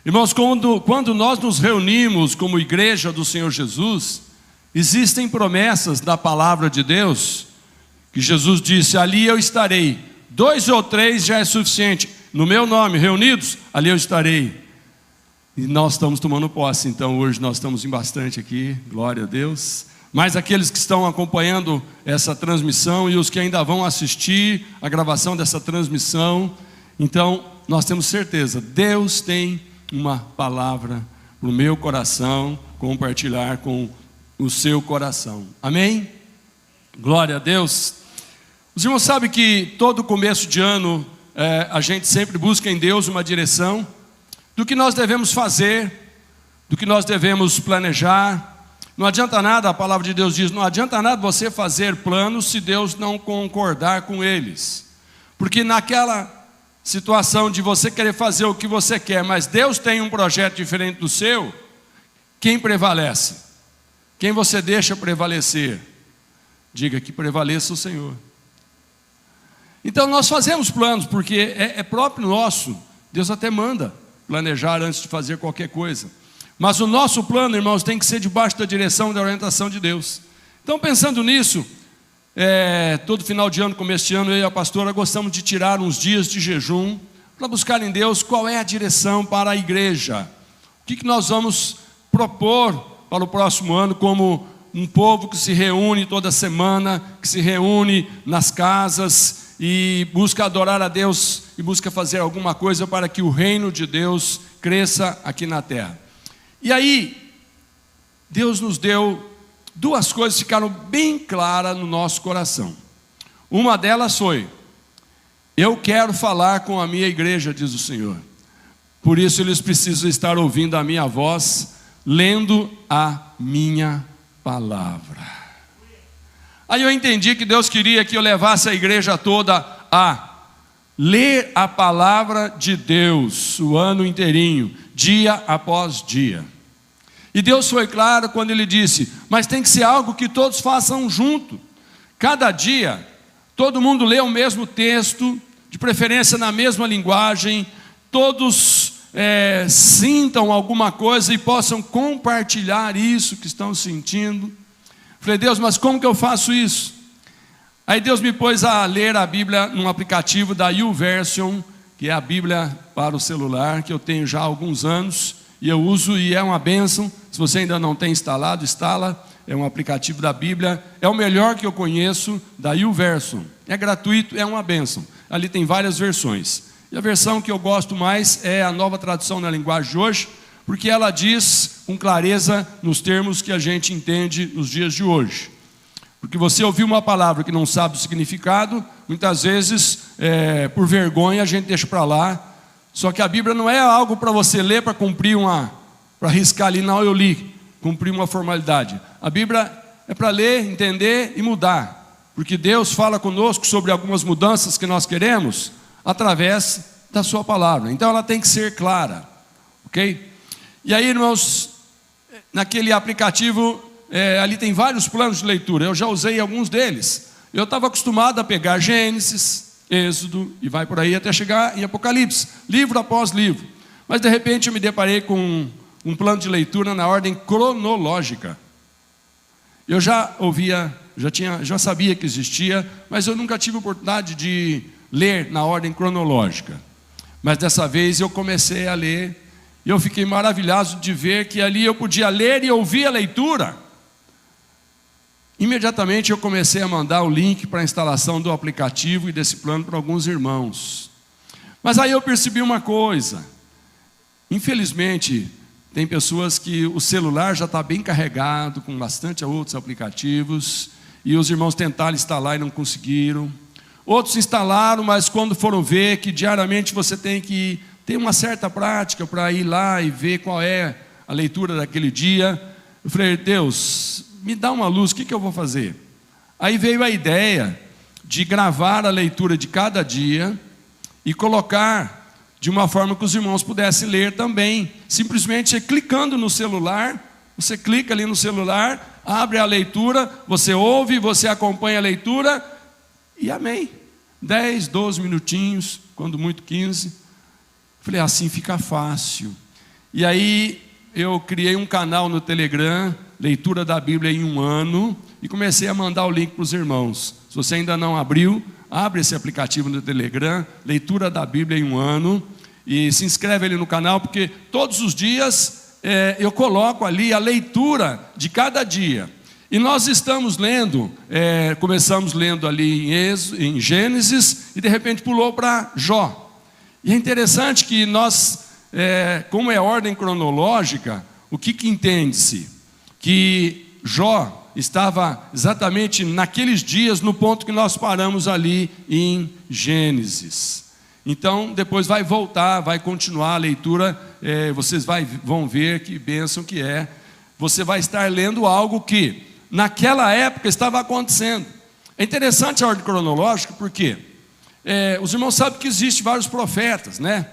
Irmãos, quando nós nos reunimos como igreja do Senhor Jesus, existem promessas da palavra de Deus, que Jesus disse: ali eu estarei, 2 ou 3 já é suficiente, no meu nome, reunidos, ali eu estarei. E nós estamos tomando posse, então hoje nós estamos em bastante aqui, glória a Deus. Mas aqueles que estão acompanhando essa transmissão e os que ainda vão assistir a gravação dessa transmissão, então nós temos certeza, Deus tem uma palavra para o meu coração, compartilhar com o seu coração, amém? Glória a Deus. Os irmãos sabem que todo começo de ano a gente sempre busca em Deus uma direção do que nós devemos fazer, do que nós devemos planejar. Não adianta nada, a palavra de Deus diz, não adianta nada você fazer planos se Deus não concordar com eles, porque naquela situação de você querer fazer o que você quer, mas Deus tem um projeto diferente do seu, quem prevalece? Quem você deixa prevalecer? Diga que prevaleça o Senhor. Então nós fazemos planos, porque é próprio nosso, Deus até manda planejar antes de fazer qualquer coisa, mas o nosso plano, irmãos, tem que ser debaixo da direção e da orientação de Deus. Então, pensando nisso, todo final de ano, começo de ano, eu e a pastora gostamos de tirar uns dias de jejum para buscar em Deus qual é a direção para a igreja. O que nós vamos propor para o próximo ano como um povo que se reúne toda semana, que se reúne nas casas e busca adorar a Deus e busca fazer alguma coisa para que o reino de Deus cresça aqui na terra. E aí, Deus nos deu duas coisas que ficaram bem claras no nosso coração. Uma delas foi: eu quero falar com a minha igreja, diz o Senhor. Por isso eles precisam estar ouvindo a minha voz, lendo a minha palavra. Aí eu entendi que Deus queria que eu levasse a igreja toda a ler a palavra de Deus o ano inteirinho, dia após dia. E Deus foi claro quando Ele disse: mas tem que ser algo que todos façam junto. Cada dia, todo mundo lê o mesmo texto, de preferência na mesma linguagem, todos sintam alguma coisa e possam compartilhar isso que estão sentindo. Falei: Deus, mas como que eu faço isso? Aí Deus me pôs a ler a Bíblia num aplicativo da YouVersion, que é a Bíblia para o celular, que eu tenho já há alguns anos, e eu uso e é uma bênção. Se você ainda não tem instalado, instala, é um aplicativo da Bíblia, é o melhor que eu conheço da YouVersion, é gratuito, é uma bênção, ali tem várias versões, e a versão que eu gosto mais é a Nova Tradução na Linguagem de Hoje, porque ela diz com clareza nos termos que a gente entende nos dias de hoje. Porque você ouviu uma palavra que não sabe o significado, muitas vezes, por vergonha, a gente deixa para lá. Só que a Bíblia não é algo para você ler, para cumprir para riscar ali, não, eu li, cumprir uma formalidade. A Bíblia é para ler, entender e mudar. Porque Deus fala conosco sobre algumas mudanças que nós queremos, através da sua palavra. Então ela tem que ser clara, ok? E aí, irmãos, naquele aplicativo, ali tem vários planos de leitura, eu já usei alguns deles. Eu estava acostumado a pegar Gênesis, Êxodo, e vai por aí até chegar em Apocalipse, livro após livro. Mas de repente eu me deparei com um plano de leitura na ordem cronológica. Eu já ouvia, já sabia que existia, mas eu nunca tive oportunidade de ler na ordem cronológica. Mas dessa vez eu comecei a ler, e eu fiquei maravilhado de ver que ali eu podia ler e ouvir a leitura. Imediatamente eu comecei a mandar o link para a instalação do aplicativo e desse plano para alguns irmãos. Mas aí eu percebi uma coisa: infelizmente tem pessoas que o celular já está bem carregado com bastante outros aplicativos, e os irmãos tentaram instalar e não conseguiram. Outros instalaram, mas quando foram ver que diariamente você tem que ter uma certa prática para ir lá e ver qual é a leitura daquele dia, eu falei: Deus, me dá uma luz, o que eu vou fazer? Aí veio a ideia de gravar a leitura de cada dia e colocar de uma forma que os irmãos pudessem ler também. Simplesmente clicando no celular, você clica ali no celular, abre a leitura, você ouve, você acompanha a leitura e amém. 10, 12 minutinhos, quando muito 15. Falei: assim fica fácil. E aí eu criei um canal no Telegram, Leitura da Bíblia em um Ano, e comecei a mandar o link para os irmãos. Se você ainda não abriu, abre esse aplicativo no Telegram, Leitura da Bíblia em um Ano, e se inscreve ali no canal, porque todos os dias eu coloco ali a leitura de cada dia. E nós estamos lendo, começamos lendo ali em Gênesis, e de repente pulou para Jó. E é interessante que nós, como é ordem cronológica, o que entende-se? Que Jó estava exatamente naqueles dias, no ponto que nós paramos ali em Gênesis. Então, depois vai voltar, vai continuar a leitura, vocês vão ver que bênção que é. Você vai estar lendo algo que, naquela época, estava acontecendo. É interessante a ordem cronológica, porque os irmãos sabem que existem vários profetas, né?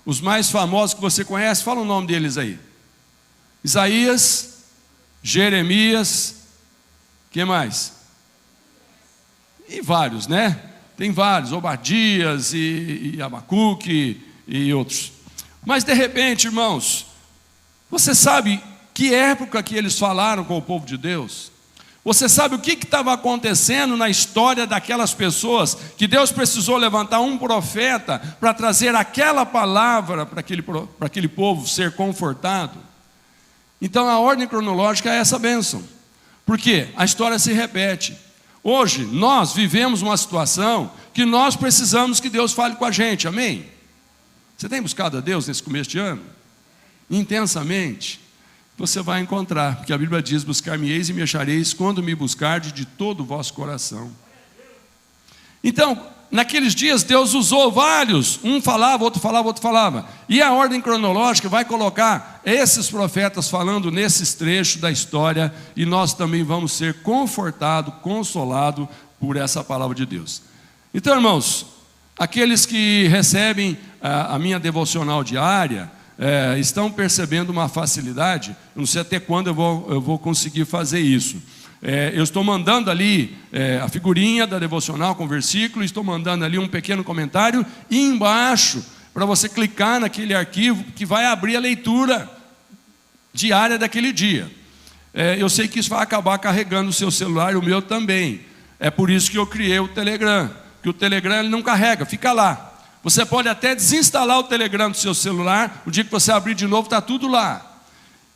Os mais famosos que você conhece, fala o nome deles aí. Isaías, Jeremias, que mais? E vários, né? Tem vários, Obadias e Abacuque e outros. Mas de repente, irmãos, você sabe que época que eles falaram com o povo de Deus? Você sabe o que estava acontecendo na história daquelas pessoas, que Deus precisou levantar um profeta para trazer aquela palavra para aquele povo ser confortado? Então a ordem cronológica é essa bênção. Por quê? A história se repete. Hoje nós vivemos uma situação que nós precisamos que Deus fale com a gente, amém? Você tem buscado a Deus nesse começo de ano? Intensamente? Você vai encontrar, porque a Bíblia diz: buscar-me-eis e me achareis quando me buscardes de todo o vosso coração. Então, naqueles dias Deus usou vários, um falava, outro falava, outro falava. E a ordem cronológica vai colocar esses profetas falando nesses trechos da história, e nós também vamos ser confortados, consolados por essa palavra de Deus. Então, irmãos, aqueles que recebem a minha devocional diária, estão percebendo uma facilidade. Eu não sei até quando eu vou conseguir fazer isso. Eu estou mandando ali a figurinha da devocional com versículo, estou mandando ali um pequeno comentário, e embaixo, para você clicar naquele arquivo que vai abrir a leitura diária daquele dia. Eu sei que isso vai acabar carregando o seu celular e o meu também. É por isso que eu criei o Telegram, que o Telegram ele não carrega, fica lá. Você pode até desinstalar o Telegram do seu celular, o dia que você abrir de novo está tudo lá.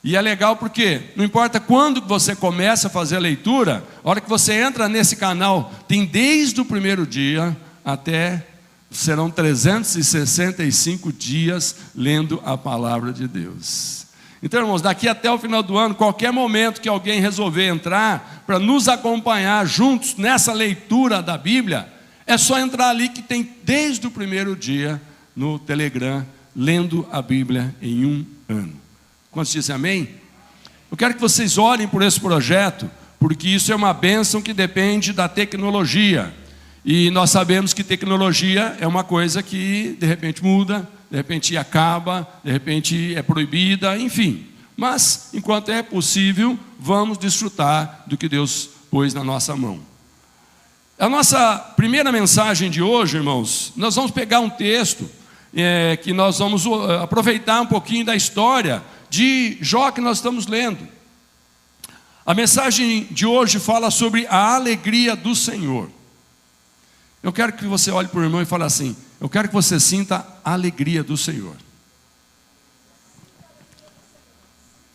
E é legal porque não importa quando você começa a fazer a leitura, a hora que você entra nesse canal, tem desde o primeiro dia até, serão 365 dias lendo a palavra de Deus. Então, irmãos, daqui até o final do ano, qualquer momento que alguém resolver entrar para nos acompanhar juntos nessa leitura da Bíblia, é só entrar ali que tem desde o primeiro dia no Telegram, lendo a Bíblia em um ano. Quantos dizem amém? Eu quero que vocês orem por esse projeto, porque isso é uma bênção que depende da tecnologia. E nós sabemos que tecnologia é uma coisa que de repente muda, de repente acaba, de repente é proibida, enfim. Mas, enquanto é possível, vamos desfrutar do que Deus pôs na nossa mão. A nossa primeira mensagem de hoje, irmãos, nós vamos pegar um texto que nós vamos aproveitar um pouquinho da história de Jó que nós estamos lendo. A mensagem de hoje fala sobre a alegria do Senhor. Eu quero que você olhe para o irmão e fale assim: eu quero que você sinta a alegria do Senhor.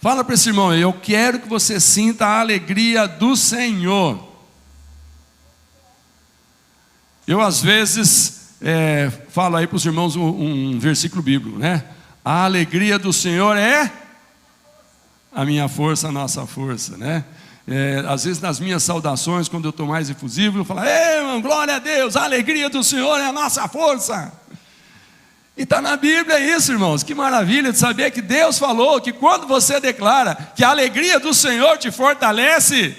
Fala para esse irmão: eu quero que você sinta a alegria do Senhor. Eu às vezes falo aí para os irmãos um versículo bíblico, né? A alegria do Senhor é a minha força, a nossa força, né? Às vezes nas minhas saudações, quando eu estou mais efusivo, eu falo: ei, irmão, glória a Deus, a alegria do Senhor é a nossa força. E está na Bíblia isso, irmãos. Que maravilha de saber que Deus falou que quando você declara que a alegria do Senhor te fortalece,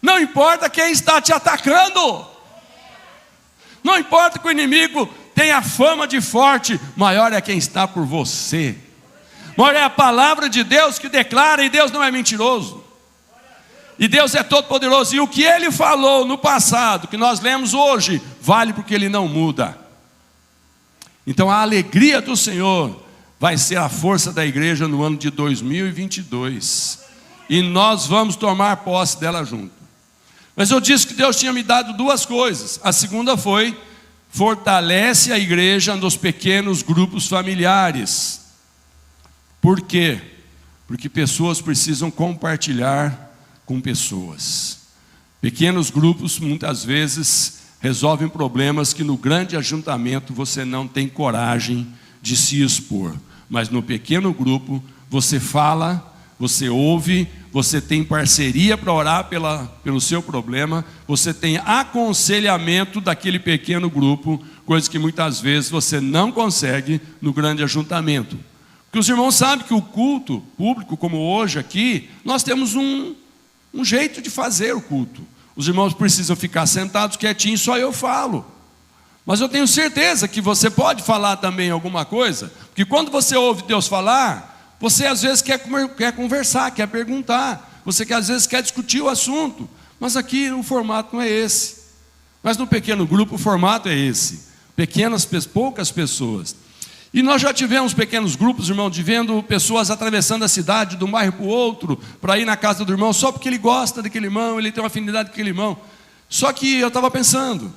não importa quem está te atacando, não importa que o inimigo tenha fama de forte, maior é quem está por você. Maior é a palavra de Deus que declara, e Deus não é mentiroso. E Deus é todo poderoso. E o que Ele falou no passado, que nós lemos hoje, vale porque Ele não muda. Então a alegria do Senhor vai ser a força da igreja no ano de 2022. E nós vamos tomar posse dela junto. Mas eu disse que Deus tinha me dado duas coisas. A segunda foi: fortalece a igreja nos pequenos grupos familiares. Por quê? Porque pessoas precisam compartilhar com pessoas. Pequenos grupos muitas vezes resolvem problemas que no grande ajuntamento você não tem coragem de se expor. Mas no pequeno grupo você fala, você ouve, você tem parceria para orar pelo seu problema, você tem aconselhamento daquele pequeno grupo, coisa que muitas vezes você não consegue no grande ajuntamento. Porque os irmãos sabem que o culto público, como hoje aqui, nós temos um jeito de fazer o culto. Os irmãos precisam ficar sentados quietinhos, só eu falo. Mas eu tenho certeza que você pode falar também alguma coisa, porque quando você ouve Deus falar, você às vezes quer conversar, quer perguntar, você às vezes quer discutir o assunto, mas aqui o formato não é esse. Mas no pequeno grupo o formato é esse, poucas pessoas. E nós já tivemos pequenos grupos, irmão, de vendo pessoas atravessando a cidade de um bairro para o outro, para ir na casa do irmão, só porque ele gosta daquele irmão, ele tem uma afinidade com aquele irmão. Só que eu estava pensando,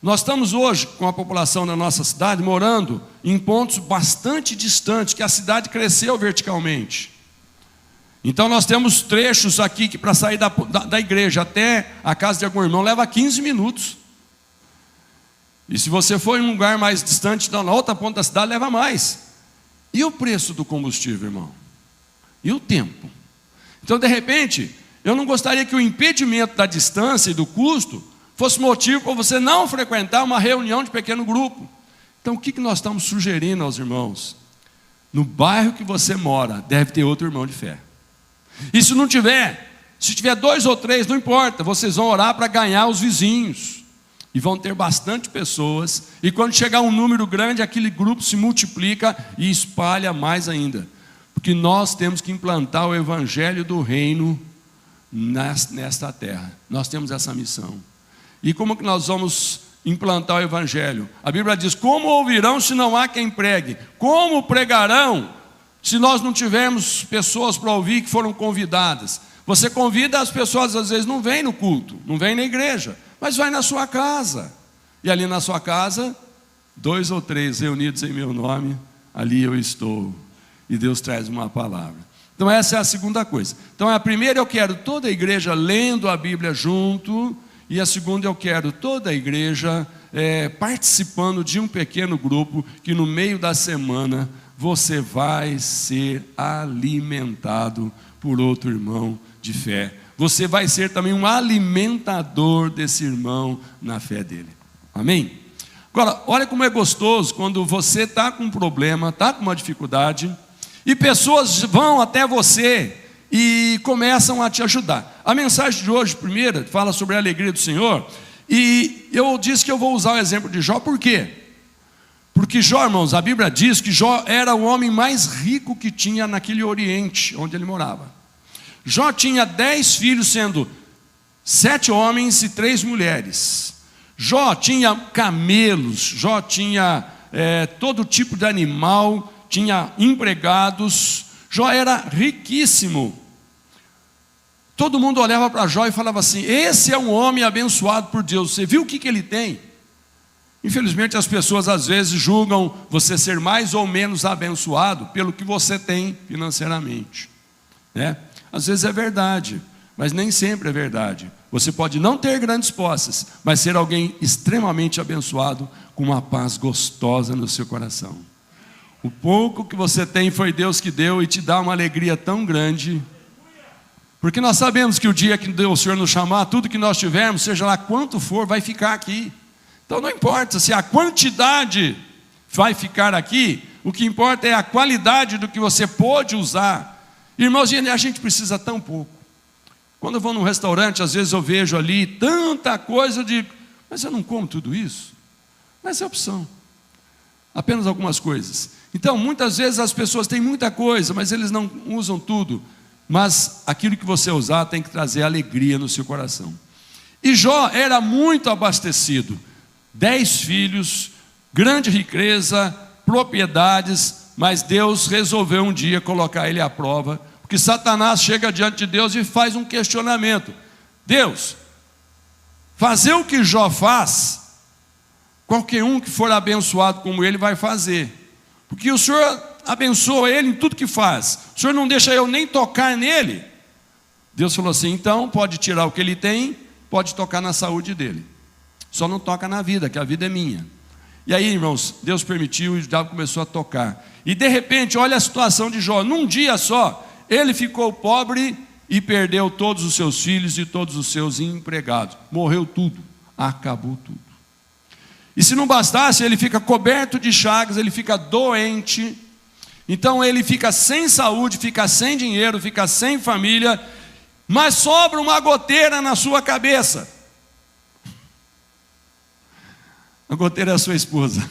nós estamos hoje com a população da nossa cidade morando em pontos bastante distantes, que a cidade cresceu verticalmente. Então nós temos trechos aqui que para sair da igreja até a casa de algum irmão leva 15 minutos. E se você for em um lugar mais distante, na outra ponta da cidade, leva mais. E o preço do combustível, irmão? E o tempo? Então, de repente, eu não gostaria que o impedimento da distância e do custo fosse motivo para você não frequentar uma reunião de pequeno grupo. Então, o que nós estamos sugerindo aos irmãos? No bairro que você mora, deve ter outro irmão de fé. E se não tiver, se tiver 2 ou 3, não importa, vocês vão orar para ganhar os vizinhos. E vão ter bastante pessoas, e quando chegar um número grande, aquele grupo se multiplica e espalha mais ainda. Porque nós temos que implantar o evangelho do reino nesta terra. Nós temos essa missão. E como que nós vamos implantar o evangelho? A Bíblia diz: como ouvirão se não há quem pregue? Como pregarão se nós não tivermos pessoas para ouvir que foram convidadas? Você convida, as pessoas às vezes não vêm no culto, não vêm na igreja, mas vai na sua casa. E ali na sua casa, 2 ou 3 reunidos em meu nome, ali eu estou. E Deus traz uma palavra. Então essa é a segunda coisa. Então a primeira, eu quero toda a igreja lendo a Bíblia junto. E a segunda, eu quero toda a igreja participando de um pequeno grupo, que no meio da semana você vai ser alimentado por outro irmão de fé. Você vai ser também um alimentador desse irmão na fé dele. Amém? Agora, olha como é gostoso quando você está com um problema, está com uma dificuldade, e pessoas vão até você e começam a te ajudar. A mensagem de hoje, primeira, fala sobre a alegria do Senhor, e eu disse que eu vou usar o exemplo de Jó. Por quê? Porque Jó, irmãos, a Bíblia diz que Jó era o homem mais rico que tinha naquele Oriente, onde ele morava. Jó tinha 10 filhos, sendo 7 homens e 3 mulheres. Jó tinha camelos, Jó tinha todo tipo de animal, tinha empregados. Jó era riquíssimo. Todo mundo olhava para Jó e falava assim: esse é um homem abençoado por Deus. Você viu o que ele tem? Infelizmente as pessoas às vezes julgam você ser mais ou menos abençoado pelo que você tem financeiramente, né? Às vezes é verdade, mas nem sempre é verdade. Você pode não ter grandes posses, mas ser alguém extremamente abençoado, com uma paz gostosa no seu coração. O pouco que você tem foi Deus que deu, e te dá uma alegria tão grande. Porque nós sabemos que o dia que o Senhor nos chamar, tudo que nós tivermos, seja lá quanto for, vai ficar aqui. Então não importa se a quantidade vai ficar aqui, o que importa é a qualidade do que você pôde usar. Irmãos, a gente precisa tão pouco. Quando eu vou num restaurante, às vezes eu vejo ali tanta coisa, eu digo: mas eu não como tudo isso? Mas é opção, apenas algumas coisas. Então muitas vezes as pessoas têm muita coisa, mas eles não usam tudo. Mas aquilo que você usar tem que trazer alegria no seu coração. E Jó era muito abastecido, 10 filhos, grande riqueza, propriedades, mas Deus resolveu um dia colocar ele à prova, porque Satanás chega diante de Deus e faz um questionamento: Deus, fazer o que Jó faz, qualquer um que for abençoado como ele vai fazer, porque o Senhor abençoa ele em tudo que faz, o Senhor não deixa eu nem tocar nele. Deus falou assim: então pode tirar o que ele tem, pode tocar na saúde dele, só não toca na vida, que a vida é minha. E aí, irmãos, Deus permitiu e o diabo começou a tocar. E de repente, olha a situação de Jó. Num dia só, ele ficou pobre e perdeu todos os seus filhos e todos os seus empregados. Morreu tudo, acabou tudo. E se não bastasse, ele fica coberto de chagas, ele fica doente. Então ele fica sem saúde, fica sem dinheiro, fica sem família, mas sobra uma goteira na sua cabeça. A goteira é a sua esposa.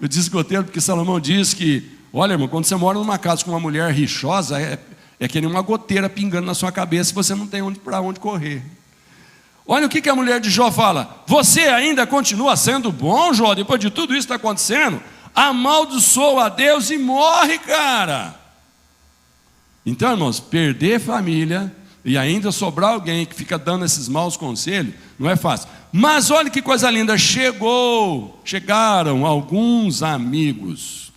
Eu disse goteira porque Salomão diz que, olha, irmão, quando você mora numa casa com uma mulher rixosa, é que nem uma goteira pingando na sua cabeça e você não tem para onde correr. Olha o que a mulher de Jó fala: você ainda continua sendo bom, Jó, depois de tudo isso está acontecendo? Amaldiçoa a Deus e morre, cara. Então, irmãos, perder família e ainda sobrar alguém que fica dando esses maus conselhos, não é fácil. Mas olha que coisa linda, chegaram alguns amigos.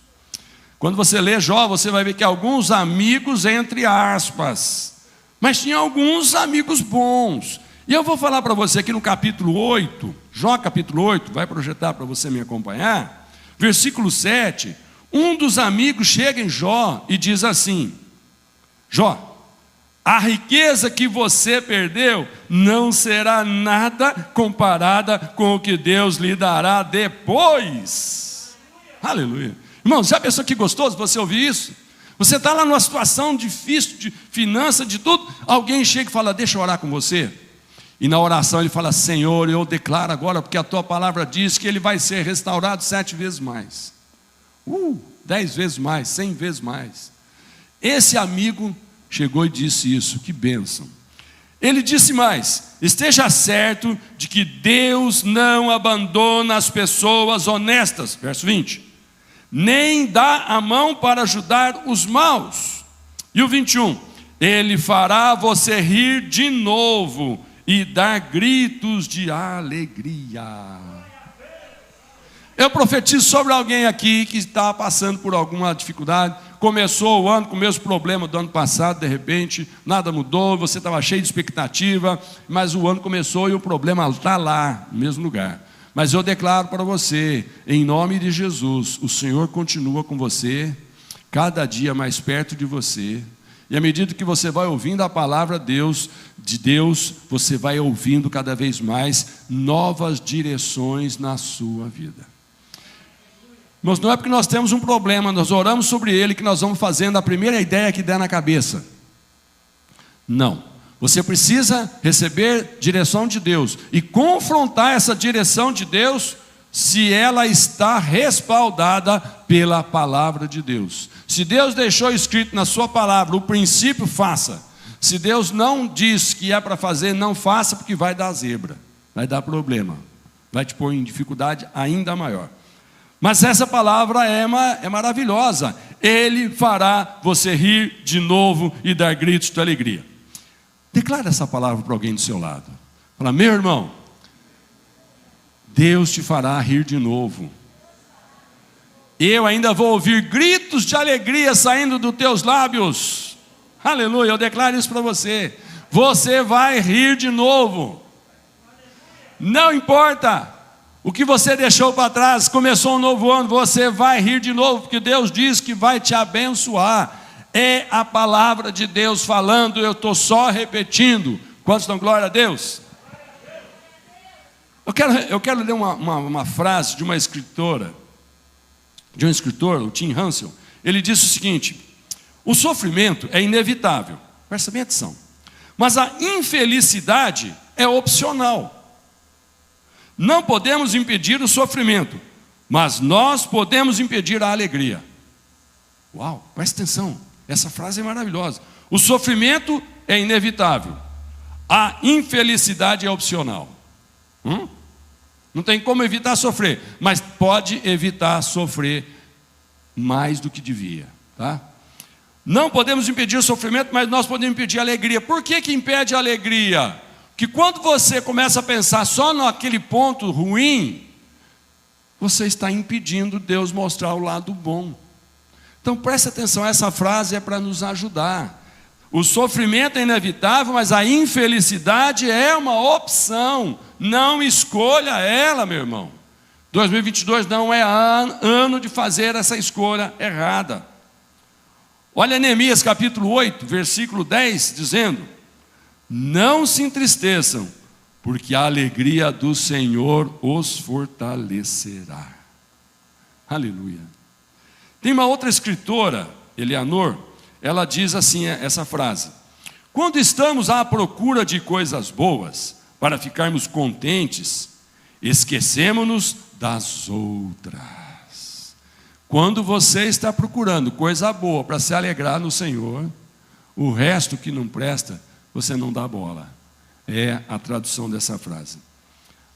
Quando você lê Jó, você vai ver que alguns amigos, entre aspas, mas tinha alguns amigos bons. E eu vou falar para você aqui no capítulo 8, Jó capítulo 8, vai projetar para você me acompanhar, versículo 7, um dos amigos chega em Jó e diz assim: Jó, a riqueza que você perdeu não será nada comparada com o que Deus lhe dará depois. Aleluia. Irmão, já pensou que gostoso você ouvir isso? Você está lá numa situação difícil, de finança, de tudo, alguém chega e fala: deixa eu orar com você. E na oração ele fala: Senhor, eu declaro agora, porque a tua palavra diz que ele vai ser restaurado 7 vezes mais, 10 vezes mais, 100 vezes mais. Esse amigo chegou e disse isso, que bênção. Ele disse mais: esteja certo de que Deus não abandona as pessoas honestas, verso 20, nem dá a mão para ajudar os maus. E o 21, Ele fará você rir de novo e dar gritos de alegria. Eu profetizo sobre alguém aqui que está passando por alguma dificuldade. Começou o ano com o mesmo problema do ano passado, de repente, nada mudou, você estava cheio de expectativa, mas o ano começou e o problema está lá, no mesmo lugar. Mas eu declaro para você, em nome de Jesus, o Senhor continua com você, cada dia mais perto de você, e à medida que você vai ouvindo a palavra de Deus, você vai ouvindo cada vez mais novas direções na sua vida. Mas não é porque nós temos um problema, nós oramos sobre ele, que nós vamos fazendo a primeira ideia que der na cabeça. Não. Você precisa receber direção de Deus e confrontar essa direção de Deus se ela está respaldada pela palavra de Deus. Se Deus deixou escrito na sua palavra o princípio, faça. Se Deus não diz que é para fazer, não faça, porque vai dar zebra, vai dar problema, vai te pôr em dificuldade ainda maior. Mas essa palavra é maravilhosa. Ele fará você rir de novo e dar gritos de alegria. Declara essa palavra para alguém do seu lado. Fala: meu irmão, Deus te fará rir de novo. Eu ainda vou ouvir gritos de alegria saindo dos teus lábios. Aleluia, eu declaro isso para você. Você vai rir de novo. Não importa o que você deixou para trás, começou um novo ano, você vai rir de novo, porque Deus diz que vai te abençoar. É a palavra de Deus falando, eu estou só repetindo. Quantos dão glória a Deus? Eu quero ler uma frase de uma escritora, de um escritor, o Tim Hansel. Ele disse o seguinte: o sofrimento é inevitável, presta bem atenção, mas a infelicidade é opcional. Não podemos impedir o sofrimento, mas nós podemos impedir a alegria. Uau, presta atenção, essa frase é maravilhosa. O sofrimento é inevitável, a infelicidade é opcional. Não tem como evitar sofrer, mas pode evitar sofrer mais do que devia, tá? Não podemos impedir o sofrimento, mas nós podemos impedir a alegria. Por que que impede a alegria? Porque quando você começa a pensar só naquele ponto ruim, você está impedindo Deus mostrar o lado bom. Então preste atenção, essa frase é para nos ajudar. O sofrimento é inevitável, mas a infelicidade é uma opção. Não escolha ela, meu irmão. 2022 não é ano de fazer essa escolha errada. Olha Neemias capítulo 8, versículo 10, dizendo: não se entristeçam, porque a alegria do Senhor os fortalecerá. Aleluia. Tem uma outra escritora, Eleanor, ela diz assim essa frase: quando estamos à procura de coisas boas, para ficarmos contentes, esquecemos-nos das outras. Quando você está procurando coisa boa para se alegrar no Senhor, o resto que não presta, você não dá bola. É a tradução dessa frase.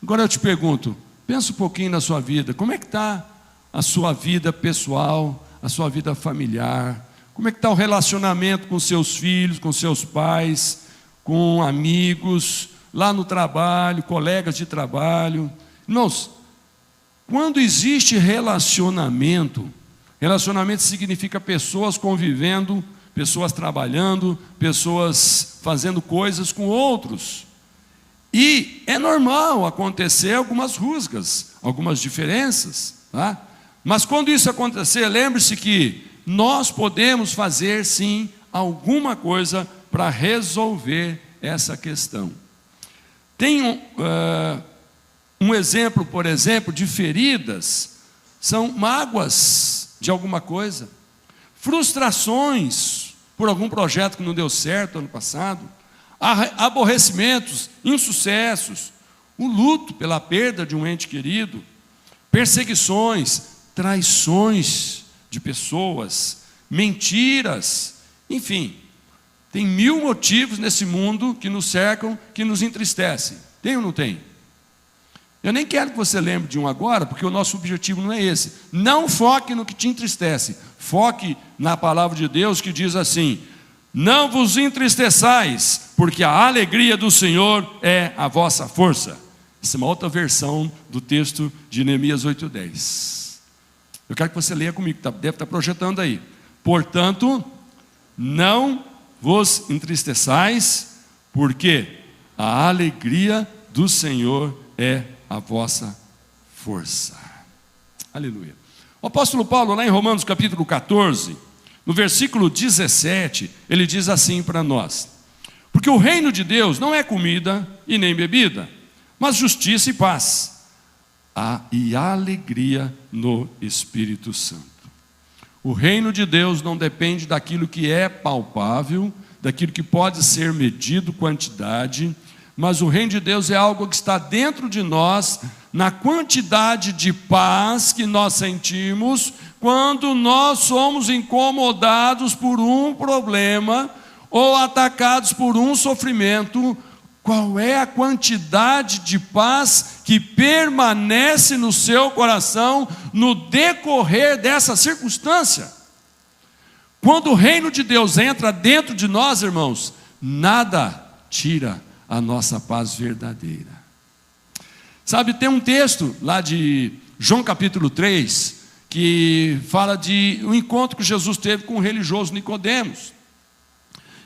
Agora eu te pergunto, pensa um pouquinho na sua vida. Como é que está a sua vida pessoal, a sua vida familiar? Como é que está o relacionamento com seus filhos, com seus pais, com amigos, lá no trabalho, colegas de trabalho? Irmãos, quando existe relacionamento significa pessoas convivendo, pessoas trabalhando, pessoas fazendo coisas com outros. E é normal acontecer algumas rusgas, algumas diferenças, tá? Mas quando isso acontecer, lembre-se que nós podemos fazer sim alguma coisa para resolver essa questão. Tem um exemplo, por exemplo, de feridas, são mágoas de alguma coisa, frustrações por algum projeto que não deu certo ano passado, aborrecimentos, insucessos, o luto pela perda de um ente querido, perseguições, traições de pessoas, mentiras, enfim, tem 1000 motivos nesse mundo que nos cercam, que nos entristecem. Tem ou não tem? Eu nem quero que você lembre de um agora, porque o nosso objetivo não é esse. Não foque no que te entristece, foque na palavra de Deus que diz assim: não vos entristeçais, porque a alegria do Senhor é a vossa força. Essa é uma outra versão do texto de Neemias 8:10. Eu quero que você leia comigo, deve estar projetando aí. Portanto, não vos entristeçais, porque a alegria do Senhor é a vossa força. Aleluia. O apóstolo Paulo, lá em Romanos capítulo 14, no versículo 17, ele diz assim para nós: porque o reino de Deus não é comida e nem bebida, mas justiça e paz, e alegria no Espírito Santo. O reino de Deus não depende daquilo que é palpável, daquilo que pode ser medido, quantidade, mas o reino de Deus é algo que está dentro de nós, na quantidade de paz que nós sentimos quando nós somos incomodados por um problema ou atacados por um sofrimento. Qual é a quantidade de paz que permanece no seu coração no decorrer dessa circunstância? Quando o reino de Deus entra dentro de nós, irmãos, nada tira a nossa paz verdadeira. Sabe, tem um texto lá de João capítulo 3, que fala de um encontro que Jesus teve com o religioso Nicodemos.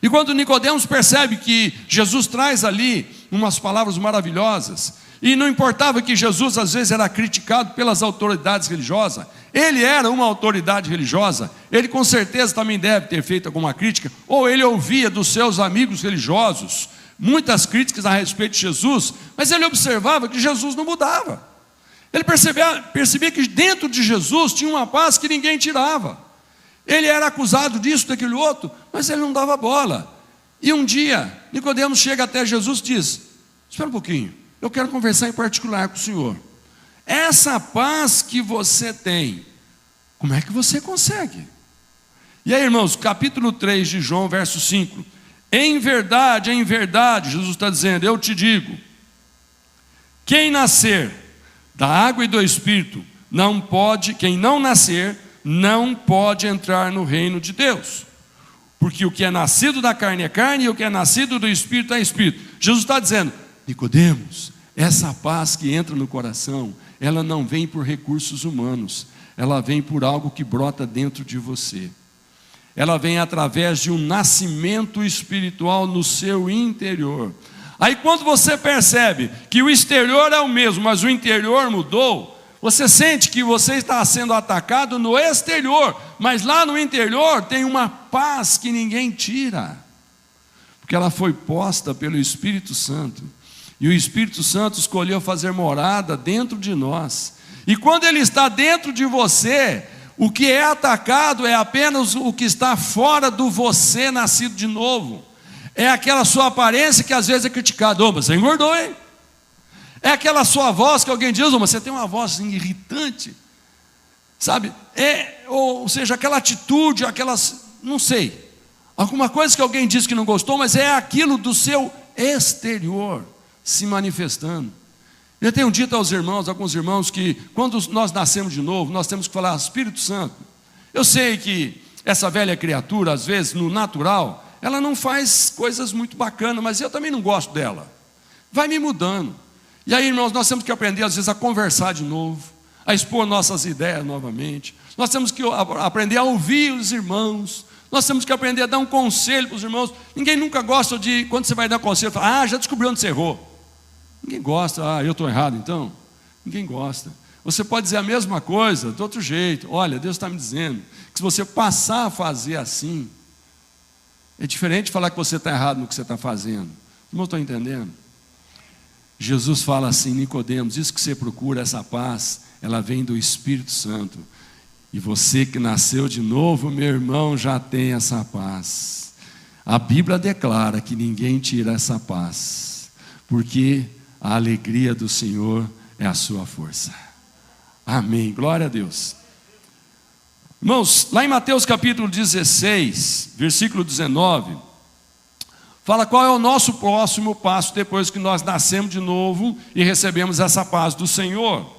E quando Nicodemos percebe que Jesus traz ali umas palavras maravilhosas, e não importava que Jesus às vezes era criticado pelas autoridades religiosas, ele era uma autoridade religiosa, ele com certeza também deve ter feito alguma crítica, ou ele ouvia dos seus amigos religiosos muitas críticas a respeito de Jesus, mas ele observava que Jesus não mudava. Ele percebia que dentro de Jesus tinha uma paz que ninguém tirava. Ele era acusado disso, daquele outro, mas ele não dava bola. E um dia, Nicodemos chega até Jesus e diz: espera um pouquinho, eu quero conversar em particular com o senhor. Essa paz que você tem, como é que você consegue? E aí, irmãos, capítulo 3 de João, verso 5. Em verdade, Jesus está dizendo, eu te digo, quem nascer da água e do Espírito, quem não nascer não pode entrar no reino de Deus. Porque o que é nascido da carne é carne, e o que é nascido do Espírito é Espírito. Jesus está dizendo: Nicodemos, essa paz que entra no coração, ela não vem por recursos humanos, ela vem por algo que brota dentro de você. Ela vem através de um nascimento espiritual no seu interior. Aí quando você percebe que o exterior é o mesmo, mas o interior mudou, você sente que você está sendo atacado no exterior, mas lá no interior tem uma paz que ninguém tira, porque ela foi posta pelo Espírito Santo, e o Espírito Santo escolheu fazer morada dentro de nós. E quando ele está dentro de você, o que é atacado é apenas o que está fora do você nascido de novo. É aquela sua aparência que às vezes é criticada. Ô, mas você engordou, hein? É aquela sua voz que alguém diz: ô, mas você tem uma voz assim, irritante. Sabe? Ou seja, aquela atitude, aquelas, não sei, alguma coisa que alguém diz que não gostou, mas é aquilo do seu exterior se manifestando. Eu tenho dito aos irmãos, alguns irmãos, que quando nós nascemos de novo, nós temos que falar: Espírito Santo, eu sei que essa velha criatura, às vezes, no natural, ela não faz coisas muito bacanas, mas eu também não gosto dela. Vai me mudando. E aí, irmãos, nós temos que aprender, às vezes, a conversar de novo, a expor nossas ideias novamente. Nós temos que aprender a ouvir os irmãos. Nós temos que aprender a dar um conselho para os irmãos. Ninguém nunca gosta de, quando você vai dar conselho, fala: já descobriu onde você errou. Ninguém gosta. Eu estou errado então? Ninguém gosta. Você pode dizer a mesma coisa de outro jeito. Olha, Deus está me dizendo que se você passar a fazer assim, é diferente de falar que você está errado no que você está fazendo. Não estou entendendo? Jesus fala assim: Nicodemos, isso que você procura, essa paz, ela vem do Espírito Santo. E você que nasceu de novo, meu irmão, já tem essa paz. A Bíblia declara que ninguém tira essa paz, porque a alegria do Senhor é a sua força. Amém, glória a Deus. Irmãos, lá em Mateus capítulo 16, versículo 19, fala qual é o nosso próximo passo depois que nós nascemos de novo e recebemos essa paz do Senhor.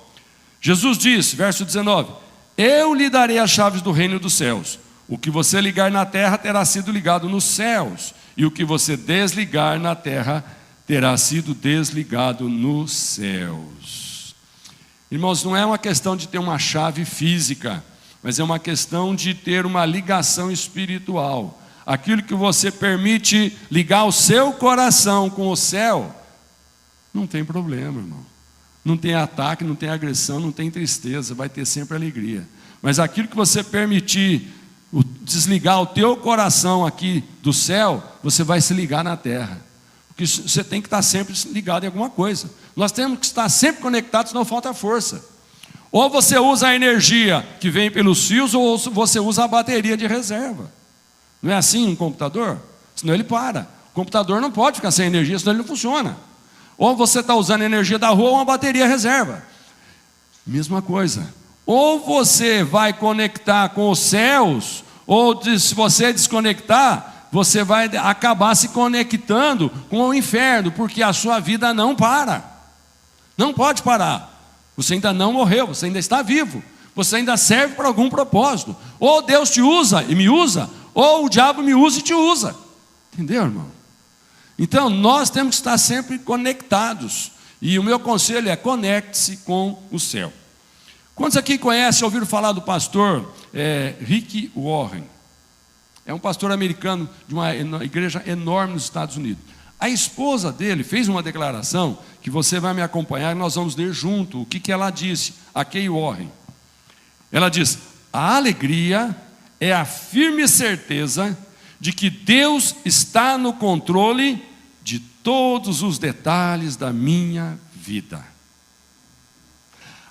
Jesus disse, verso 19: eu lhe darei as chaves do reino dos céus. O que você ligar na terra terá sido ligado nos céus, e o que você desligar na terra terá sido desligado nos céus. Irmãos, não é uma questão de ter uma chave física, mas é uma questão de ter uma ligação espiritual. Aquilo que você permite ligar o seu coração com o céu, não tem problema, irmão. Não tem ataque, não tem agressão, não tem tristeza, vai ter sempre alegria. Mas aquilo que você permitir desligar o teu coração aqui do céu, você vai se ligar na terra. Porque você tem que estar sempre ligado em alguma coisa. Nós temos que estar sempre conectados, senão falta força. Ou você usa a energia que vem pelos fios, ou você usa a bateria de reserva. Não é assim um computador? Senão ele para. O computador não pode ficar sem energia, senão ele não funciona. Ou você está usando a energia da rua ou uma bateria reserva. Mesma coisa. Ou você vai conectar com os céus, ou se você desconectar, você vai acabar se conectando com o inferno, porque a sua vida não para. Não pode parar. Você ainda não morreu, você ainda está vivo. Você ainda serve para algum propósito. Ou Deus te usa e me usa, ou o diabo me usa e te usa. Entendeu, irmão? Então, nós temos que estar sempre conectados. E o meu conselho é: conecte-se com o céu. Quantos aqui conhecem, ouviram falar do pastor Rick Warren? É um pastor americano de uma igreja enorme nos Estados Unidos. A esposa dele fez uma declaração que você vai me acompanhar e nós vamos ler junto. O que ela disse? A Kay Warren. Ela diz: a alegria é a firme certeza de que Deus está no controle de todos os detalhes da minha vida.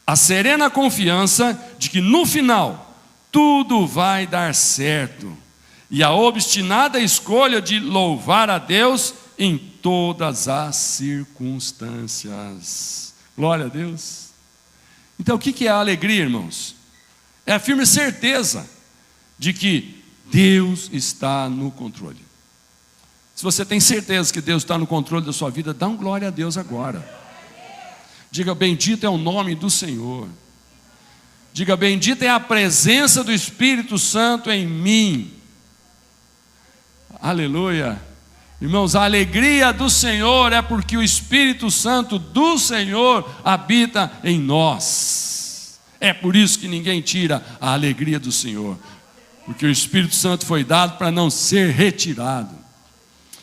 A serena confiança de que no final tudo vai dar certo. E a obstinada escolha de louvar a Deus em todas as circunstâncias. Glória a Deus. Então o que é a alegria, irmãos? É a firme certeza de que Deus está no controle. Se você tem certeza que Deus está no controle da sua vida, dá um glória a Deus agora. Diga: bendito é o nome do Senhor. Diga: bendita é a presença do Espírito Santo em mim. Aleluia. Irmãos, a alegria do Senhor é porque o Espírito Santo do Senhor habita em nós. É por isso que ninguém tira a alegria do Senhor, porque o Espírito Santo foi dado para não ser retirado.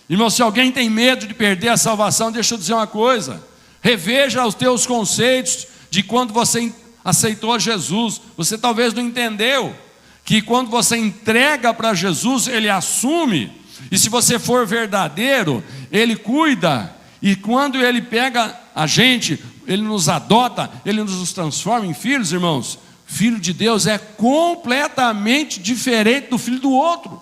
Irmão, se alguém tem medo de perder a salvação, deixa eu dizer uma coisa: reveja os teus conceitos de quando você aceitou Jesus. Você talvez não entendeu que quando você entrega para Jesus, Ele assume. E se você for verdadeiro, Ele cuida. E quando Ele pega a gente, Ele nos adota, Ele nos transforma em filhos, irmãos. Filho de Deus é completamente diferente do filho do outro.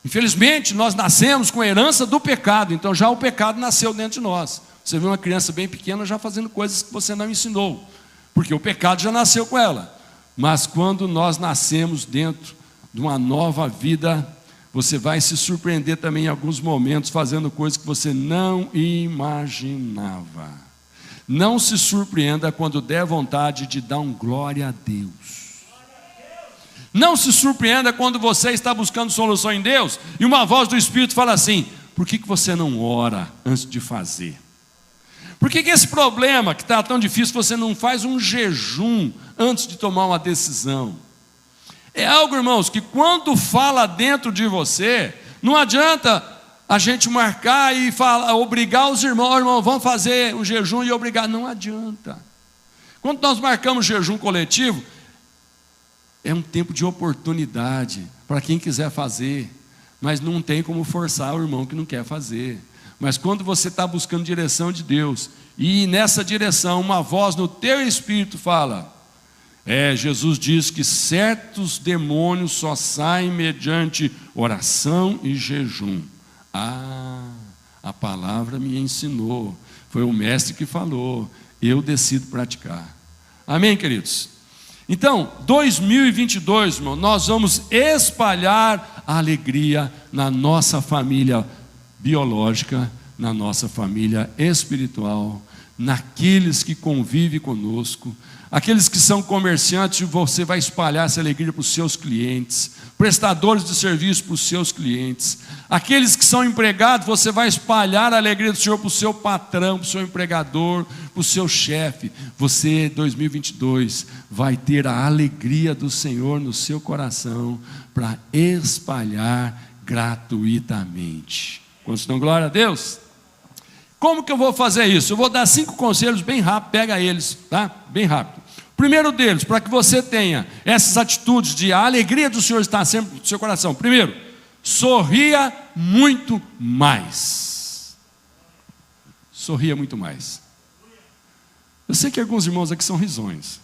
Infelizmente, nós nascemos com a herança do pecado. Então já o pecado nasceu dentro de nós. Você vê uma criança bem pequena já fazendo coisas que você não ensinou, porque o pecado já nasceu com ela. Mas quando nós nascemos dentro de uma nova vida, você vai se surpreender também em alguns momentos fazendo coisas que você não imaginava. Não se surpreenda quando der vontade de dar um glória a Deus. Não se surpreenda quando você está buscando solução em Deus e uma voz do Espírito fala assim: por que você não ora antes de fazer? Por que esse problema que está tão difícil, você não faz um jejum antes de tomar uma decisão? É algo, irmãos, que quando fala dentro de você, não adianta a gente marcar e falar, obrigar os irmãos, vamos fazer um jejum e obrigar. Não adianta. Quando nós marcamos jejum coletivo, é um tempo de oportunidade para quem quiser fazer, mas não tem como forçar o irmão que não quer fazer. Mas quando você está buscando direção de Deus, e nessa direção uma voz no teu espírito fala: Jesus diz que certos demônios só saem mediante oração e jejum. A palavra me ensinou, foi o mestre que falou, eu decido praticar. Amém, queridos? Então, 2022, irmão, nós vamos espalhar a alegria na nossa família biológica, na nossa família espiritual, naqueles que convivem conosco, aqueles que são comerciantes, você vai espalhar essa alegria para os seus clientes, prestadores de serviço para os seus clientes, aqueles que são empregados, você vai espalhar a alegria do Senhor para o seu patrão, para o seu empregador, para o seu chefe. Você, 2022, vai ter a alegria do Senhor no seu coração para espalhar gratuitamente. Quantos dão glória a Deus? Como que eu vou fazer isso? Eu vou dar 5 conselhos bem rápido, pega eles, tá? Bem rápido. Primeiro deles, para que você tenha essas atitudes de a alegria do Senhor estar sempre no seu coração. Primeiro, sorria muito mais. Sorria muito mais. Eu sei que alguns irmãos aqui são risonhos.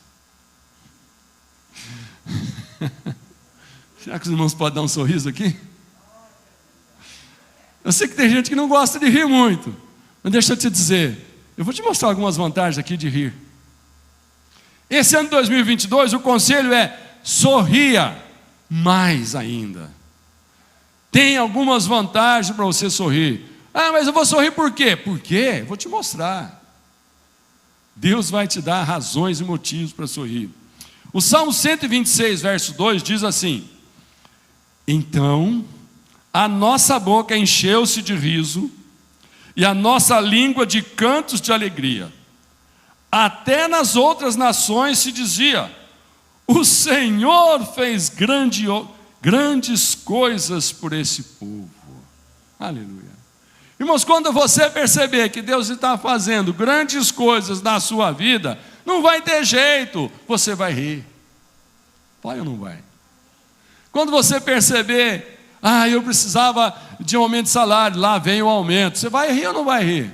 Será que os irmãos podem dar um sorriso aqui? Eu sei que tem gente que não gosta de rir muito. Mas deixa eu te dizer, eu vou te mostrar algumas vantagens aqui de rir. Esse ano de 2022, o conselho é: sorria mais ainda. Tem algumas vantagens para você sorrir. Mas eu vou sorrir por quê? Por quê? Vou te mostrar. Deus vai te dar razões e motivos para sorrir. O Salmo 126, verso 2 diz assim: então a nossa boca encheu-se de riso e a nossa língua de cantos de alegria. Até nas outras nações se dizia: o Senhor fez grandes coisas por esse povo. Aleluia. Irmãos, quando você perceber que Deus está fazendo grandes coisas na sua vida, não vai ter jeito, você vai rir. Vai ou não vai? Quando você perceber: eu precisava de um aumento de salário, lá vem o aumento, você vai rir ou não vai rir?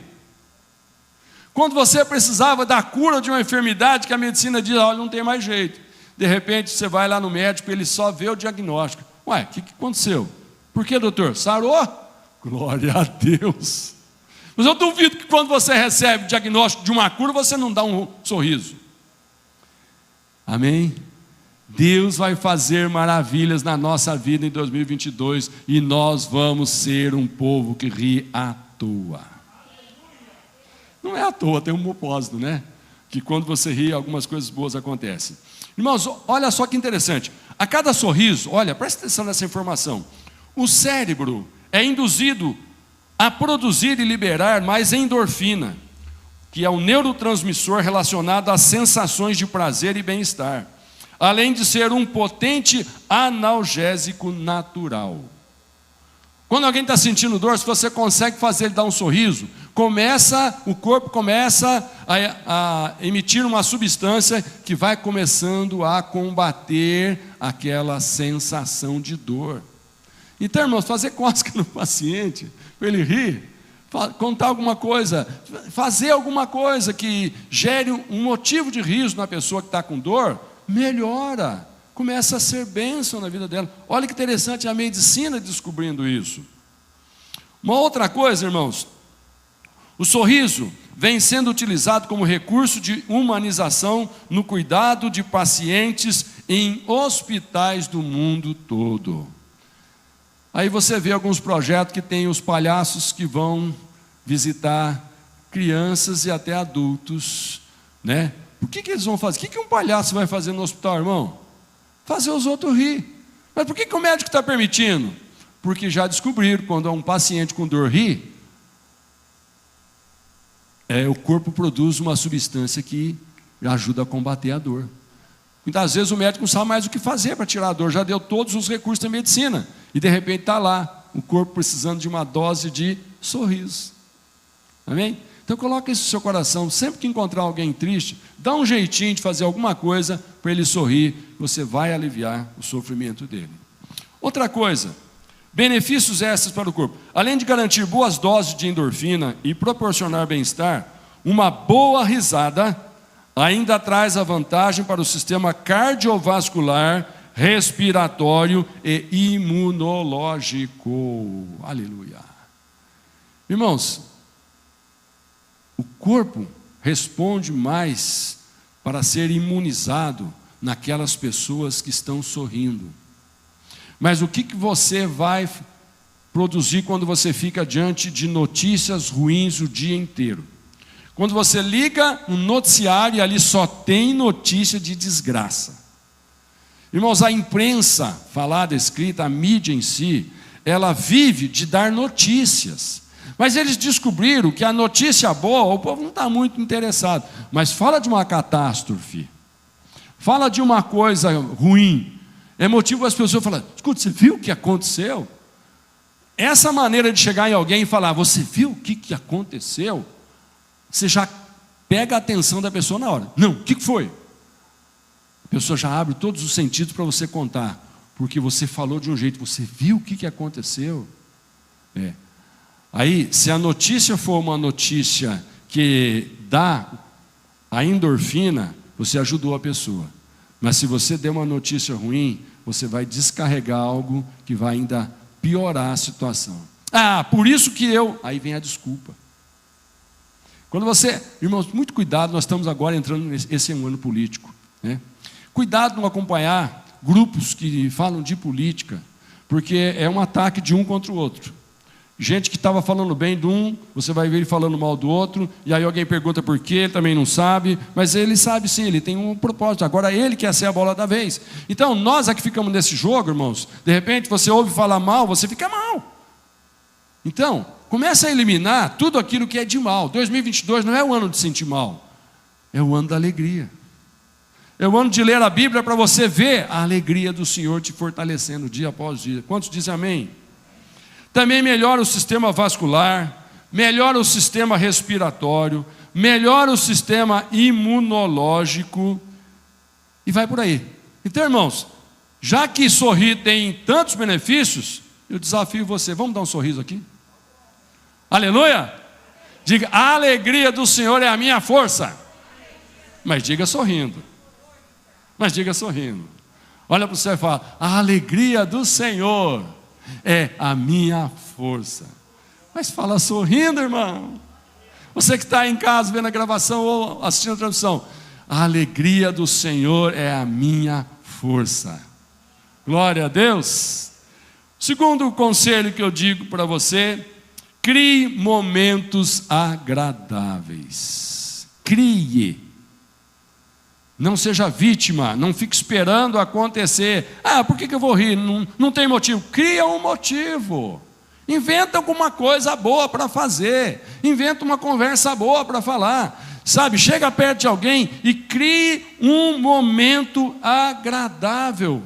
Quando você precisava da cura de uma enfermidade que a medicina diz: olha, não tem mais jeito, de repente você vai lá no médico, ele só vê o diagnóstico. Ué, o que aconteceu? Por que, doutor? Sarou? Glória a Deus. Mas eu duvido que quando você recebe o diagnóstico de uma cura, você não dá um sorriso. Amém? Deus vai fazer maravilhas na nossa vida em 2022 e nós vamos ser um povo que ri à toa. Não é à toa, tem um propósito, né? que quando você ri, algumas coisas boas acontecem. Irmãos, olha só que interessante. A cada sorriso, olha, presta atenção nessa informação. O cérebro é induzido a produzir e liberar mais endorfina, que é o neurotransmissor relacionado às sensações de prazer e bem-estar, além de ser um potente analgésico natural. Quando alguém está sentindo dor, se você consegue fazer ele dar um sorriso, o corpo começa a emitir uma substância que vai começando a combater aquela sensação de dor. Então, irmãos, fazer cócega no paciente, para ele rir, contar alguma coisa, fazer alguma coisa que gere um motivo de riso na pessoa que está com dor, melhora, começa a ser bênção na vida dela. Olha que interessante a medicina descobrindo isso. Uma outra coisa, irmãos, o sorriso vem sendo utilizado como recurso de humanização no cuidado de pacientes em hospitais do mundo todo. Aí você vê alguns projetos que tem os palhaços que vão visitar crianças e até adultos, né? O que eles vão fazer? O que um palhaço vai fazer no hospital, irmão? Fazer os outros rir. Mas por que o médico está permitindo? Porque já descobriram, quando um paciente com dor ri, o corpo produz uma substância que ajuda a combater a dor. Muitas vezes o médico não sabe mais o que fazer para tirar a dor, já deu todos os recursos da medicina, e de repente está lá, o corpo precisando de uma dose de sorriso. Amém? Então coloca isso no seu coração, sempre que encontrar alguém triste, dá um jeitinho de fazer alguma coisa para ele sorrir, você vai aliviar o sofrimento dele. Outra coisa, benefícios extras para o corpo. Além de garantir boas doses de endorfina e proporcionar bem-estar, uma boa risada ainda traz a vantagem para o sistema cardiovascular, respiratório e imunológico. Aleluia. Irmãos, o corpo responde mais para ser imunizado naquelas pessoas que estão sorrindo. Mas o que você vai produzir quando você fica diante de notícias ruins o dia inteiro? Quando você liga um noticiário e ali só tem notícia de desgraça. Irmãos, a imprensa falada, escrita, a mídia em si, ela vive de dar notícias. Mas eles descobriram que a notícia boa, o povo não está muito interessado. Mas fala de uma catástrofe, fala de uma coisa ruim, é motivo para as pessoas falarem: escuta, você viu o que aconteceu? Essa maneira de chegar em alguém e falar: você viu o que aconteceu? Você já pega a atenção da pessoa na hora. Não, o que foi? A pessoa já abre todos os sentidos para você contar, porque você falou de um jeito, você viu o que aconteceu? Aí, se a notícia for uma notícia que dá a endorfina, você ajudou a pessoa. Mas se você der uma notícia ruim, você vai descarregar algo que vai ainda piorar a situação. Por isso que aí vem a desculpa. Quando você, irmãos, muito cuidado, nós estamos agora entrando esse ano político, né? Cuidado não acompanhar grupos que falam de política, porque é um ataque de um contra o outro. Gente que estava falando bem de um, você vai ver ele falando mal do outro, e aí alguém pergunta por quê, ele também não sabe, mas ele sabe sim, ele tem um propósito, agora ele quer ser a bola da vez. Então nós aqui ficamos nesse jogo, irmãos, de repente você ouve falar mal, você fica mal. Então, começa a eliminar tudo aquilo que é de mal. 2022 não é o ano de sentir mal, é o ano da alegria. É o ano de ler a Bíblia para você ver a alegria do Senhor te fortalecendo dia após dia. Quantos dizem amém? Também melhora o sistema vascular, melhora o sistema respiratório, melhora o sistema imunológico e vai por aí. Então, irmãos, já que sorrir tem tantos benefícios, eu desafio você, vamos dar um sorriso aqui? Aleluia! Diga: a alegria do Senhor é a minha força. Mas diga sorrindo. Olha para você e fala: a alegria do Senhor é a minha força. Mas fala sorrindo, irmão. Você que está em casa vendo a gravação ou assistindo a transmissão: a alegria do Senhor é a minha força. Glória a Deus. Segundo conselho que eu digo para você: crie momentos agradáveis. Crie. Não seja vítima, não fique esperando acontecer. Por que eu vou rir? Não tem motivo. Cria um motivo. Inventa alguma coisa boa para fazer. Inventa uma conversa boa para falar. Sabe, chega perto de alguém e crie um momento agradável.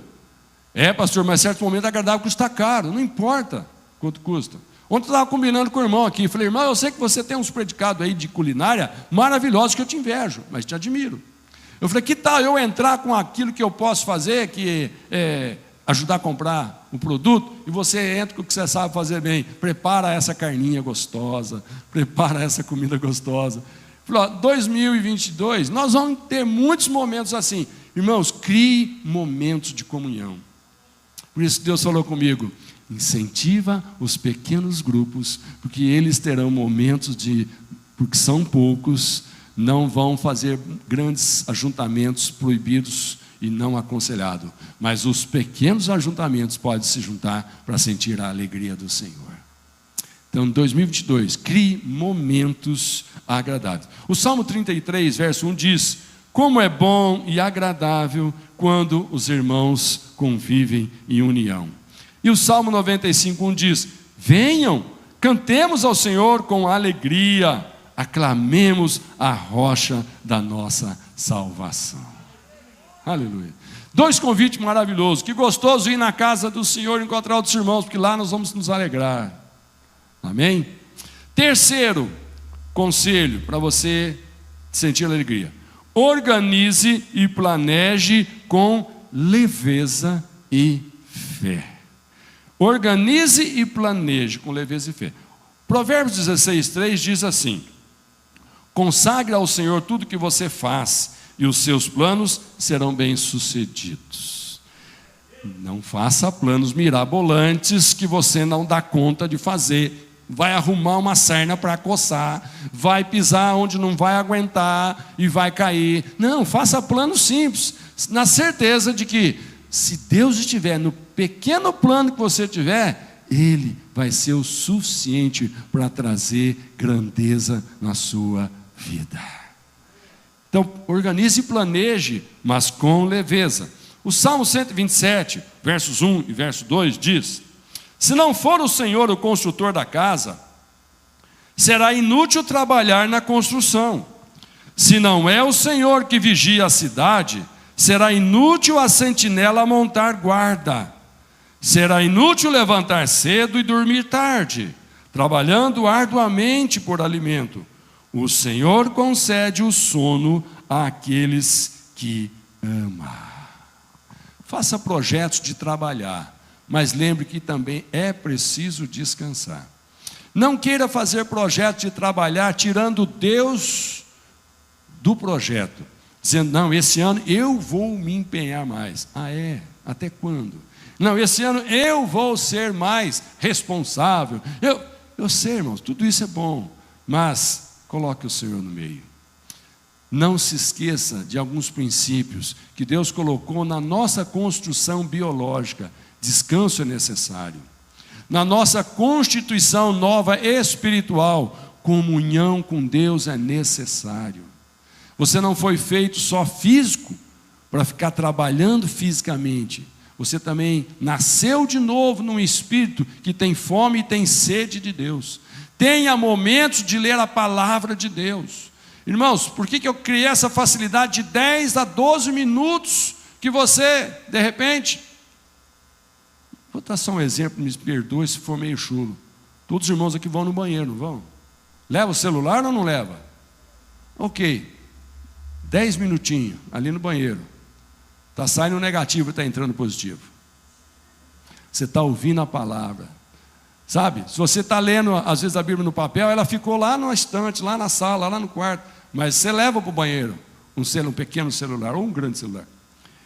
Pastor, mas certo momento agradável custa caro. Não importa quanto custa. Ontem eu estava combinando com o irmão aqui. Falei, irmão, eu sei que você tem uns predicados aí de culinária maravilhosos que eu te invejo, mas te admiro. Eu falei, que tal eu entrar com aquilo que eu posso fazer, que é ajudar a comprar o produto, e você entra com o que você sabe fazer bem. Prepara essa carninha gostosa, prepara essa comida gostosa. Eu falei, 2022, nós vamos ter muitos momentos assim. Irmãos, crie momentos de comunhão. Por isso Deus falou comigo, incentiva os pequenos grupos, porque eles terão momentos porque são poucos, não vão fazer grandes ajuntamentos proibidos e não aconselhados, mas os pequenos ajuntamentos podem se juntar para sentir a alegria do Senhor. Então, em 2022, crie momentos agradáveis. O Salmo 33, verso 1 diz, como é bom e agradável quando os irmãos convivem em união. E o Salmo 95:1 diz, venham, cantemos ao Senhor com alegria, aclamemos a rocha da nossa salvação. Aleluia. 2 convites maravilhosos. Que gostoso ir na casa do Senhor e encontrar outros irmãos, porque lá nós vamos nos alegrar. Amém? Terceiro conselho para você sentir alegria. Organize e planeje com leveza e fé. Organize e planeje com leveza e fé. Provérbios 16:3 diz assim, consagre ao Senhor tudo que você faz, e os seus planos serão bem-sucedidos. Não faça planos mirabolantes que você não dá conta de fazer. Vai arrumar uma sarna para coçar, vai pisar onde não vai aguentar e vai cair. Não, faça planos simples, na certeza de que, se Deus estiver no pequeno plano que você tiver, Ele vai ser o suficiente para trazer grandeza na sua vida. Então, organize e planeje, mas com leveza. O Salmo 127, versos 1 e verso 2 diz, se não for o Senhor o construtor da casa, será inútil trabalhar na construção. Se não é o Senhor que vigia a cidade, será inútil a sentinela montar guarda. Será inútil levantar cedo e dormir tarde, trabalhando arduamente por alimento. O Senhor concede o sono àqueles que ama. Faça projetos de trabalhar, mas lembre que também é preciso descansar. Não queira fazer projeto de trabalhar tirando Deus do projeto, dizendo, não, esse ano eu vou me empenhar mais. Até quando? Não, esse ano eu vou ser mais responsável. Eu sei, irmãos, tudo isso é bom, mas coloque o Senhor no meio. Não se esqueça de alguns princípios que Deus colocou na nossa construção biológica. Descanso é necessário. Na nossa constituição nova espiritual, comunhão com Deus é necessário. Você não foi feito só físico para ficar trabalhando fisicamente. Você também nasceu de novo num espírito que tem fome e tem sede de Deus. Tenha momentos de ler a palavra de Deus. Irmãos, por que eu criei essa facilidade de 10 a 12 minutos que você, de repente... Vou dar só um exemplo, me perdoe se for meio chulo. Todos os irmãos aqui vão no banheiro, não vão? Leva o celular ou não leva? Ok, 10 minutinhos ali no banheiro. Está saindo negativo e está entrando positivo. Você está ouvindo a palavra. Sabe, se você está lendo às vezes a Bíblia no papel, ela ficou lá na estante, lá na sala, lá no quarto. Mas você leva para o banheiro um pequeno celular ou um grande celular.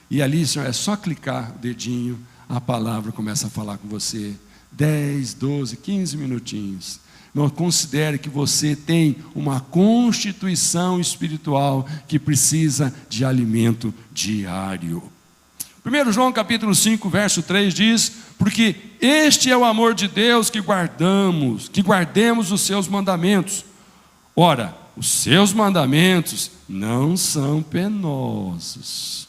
E ali, senhor, é só clicar o dedinho, a palavra começa a falar com você. 10, 12, 15 minutinhos. Não considere que você tem uma constituição espiritual que precisa de alimento diário. 1 João capítulo 5, verso 3 diz, porque este é o amor de Deus que guardemos os seus mandamentos. Ora, os seus mandamentos não são penosos.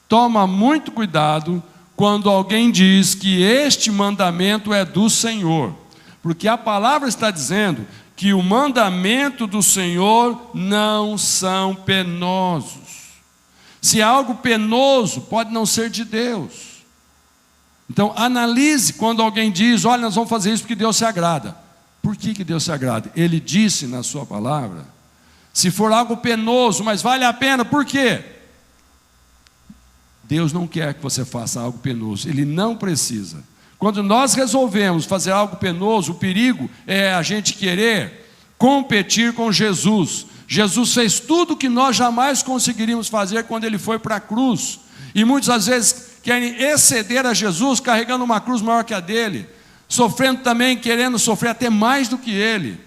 Toma muito cuidado quando alguém diz que este mandamento é do Senhor, porque a palavra está dizendo que o mandamento do Senhor não são penosos. Se é algo penoso, pode não ser de Deus. Então analise quando alguém diz: olha, nós vamos fazer isso porque Deus se agrada. Por que Deus se agrada? Ele disse na sua palavra. Se for algo penoso, mas vale a pena, por quê? Deus não quer que você faça algo penoso, Ele não precisa. Quando nós resolvemos fazer algo penoso, o perigo é a gente querer competir com Jesus. Jesus fez tudo o que nós jamais conseguiríamos fazer quando Ele foi para a cruz. E muitas às vezes querem exceder a Jesus, carregando uma cruz maior que a dele, sofrendo também, querendo sofrer até mais do que Ele.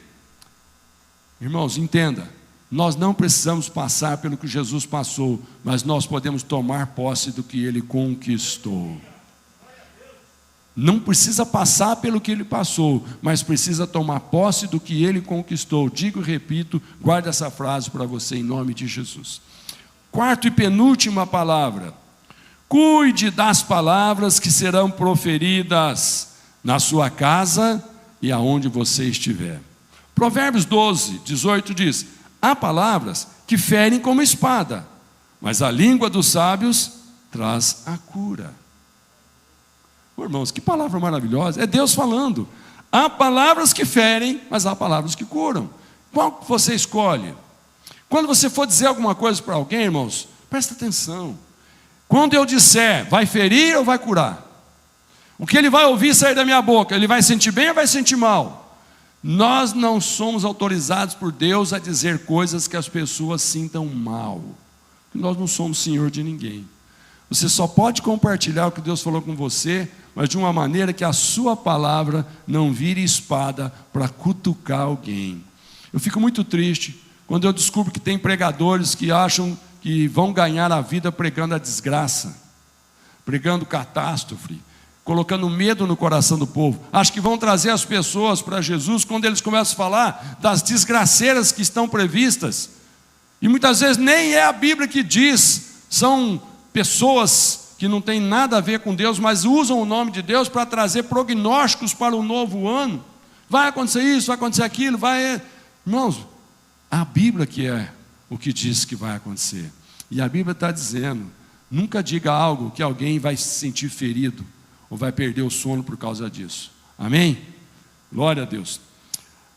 Irmãos, entenda, nós não precisamos passar pelo que Jesus passou, mas nós podemos tomar posse do que Ele conquistou. Não precisa passar pelo que Ele passou, mas precisa tomar posse do que Ele conquistou. Digo e repito, guarde essa frase para você em nome de Jesus. Quarta e penúltima palavra: cuide das palavras que serão proferidas na sua casa e aonde você estiver. Provérbios 12, 18 diz: há palavras que ferem como espada, mas a língua dos sábios traz a cura. Irmãos, que palavra maravilhosa, é Deus falando. Há palavras que ferem, mas há palavras que curam. Qual que você escolhe? Quando você for dizer alguma coisa para alguém, irmãos, presta atenção. Quando eu disser, vai ferir ou vai curar? O que ele vai ouvir sair da minha boca, ele vai sentir bem ou vai sentir mal? Nós não somos autorizados por Deus a dizer coisas que as pessoas sintam mal. Nós não somos senhor de ninguém. Você só pode compartilhar o que Deus falou com você, mas de uma maneira que a sua palavra não vire espada para cutucar alguém. Eu fico muito triste quando eu descubro que tem pregadores que acham que vão ganhar a vida pregando a desgraça, pregando catástrofe, colocando medo no coração do povo. Acho que vão trazer as pessoas para Jesus quando eles começam a falar das desgraceiras que estão previstas. E muitas vezes nem é a Bíblia que diz, são pessoas que não têm nada a ver com Deus, mas usam o nome de Deus para trazer prognósticos para o novo ano. Vai acontecer isso, vai acontecer aquilo, vai... Irmãos, a Bíblia que é o que diz que vai acontecer. E a Bíblia está dizendo, nunca diga algo que alguém vai se sentir ferido, ou vai perder o sono por causa disso. Amém? Glória a Deus.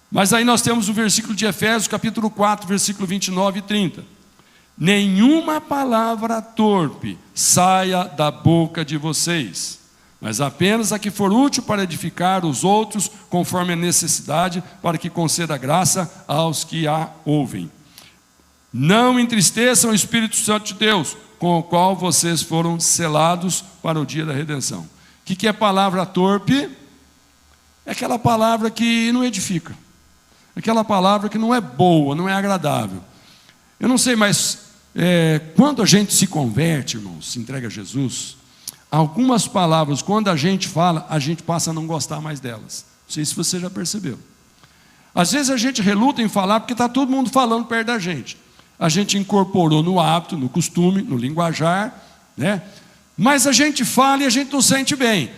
Mas aí nós temos o versículo de Efésios, capítulo 4, versículo 29 e 30. Nenhuma palavra torpe saia da boca de vocês, mas apenas a que for útil para edificar os outros, conforme a necessidade, para que conceda graça aos que a ouvem. Não entristeçam o Espírito Santo de Deus, com o qual vocês foram selados para o dia da redenção. O que é palavra torpe? É aquela palavra que não edifica, aquela palavra que não é boa, não é agradável. Eu não sei, mas quando a gente se converte, irmãos, se entrega a Jesus, algumas palavras, quando a gente fala, a gente passa a não gostar mais delas. Não sei se você já percebeu. Às vezes a gente reluta em falar porque está todo mundo falando perto da gente. A gente incorporou no hábito, no costume, no linguajar, né? Mas a gente fala e a gente não sente bem.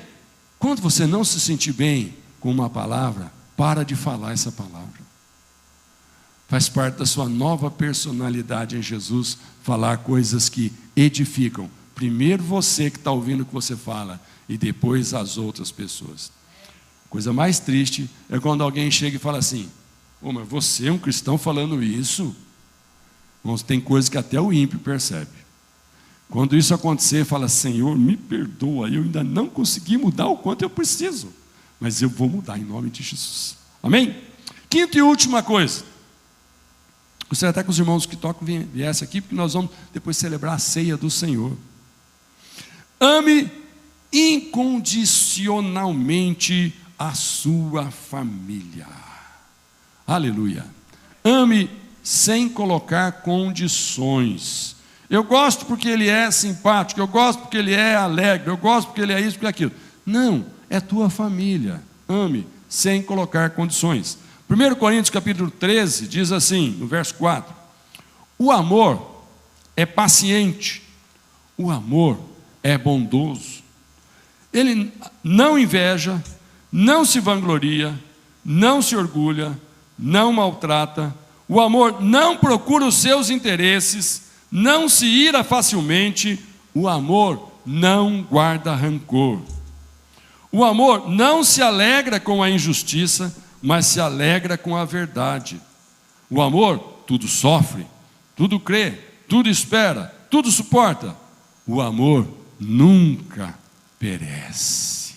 Quando você não se sentir bem com uma palavra, para de falar essa palavra. Faz parte da sua nova personalidade em Jesus, falar coisas que edificam. Primeiro você que está ouvindo o que você fala, e depois as outras pessoas. A coisa mais triste é quando alguém chega e fala assim: mas você é um cristão falando isso? Irmãos, tem coisas que até o ímpio percebe. Quando isso acontecer, fala: Senhor, me perdoa, eu ainda não consegui mudar o quanto eu preciso, mas eu vou mudar em nome de Jesus. Amém? Quinta e última coisa. Gostaria até que os irmãos que tocam viessem aqui, porque nós vamos depois celebrar a ceia do Senhor. Ame incondicionalmente a sua família. Aleluia. Ame sem colocar condições. Eu gosto porque ele é simpático, eu gosto porque ele é alegre, eu gosto porque ele é isso, porque é aquilo. Não, é tua família. Ame sem colocar condições. 1 Coríntios capítulo 13 diz assim, no verso 4: o amor é paciente, o amor é bondoso, ele não inveja, não se vangloria, não se orgulha, não maltrata, o amor não procura os seus interesses, não se ira facilmente, o amor não guarda rancor. O amor não se alegra com a injustiça, mas se alegra com a verdade. O amor tudo sofre, tudo crê, tudo espera, tudo suporta. O amor nunca perece.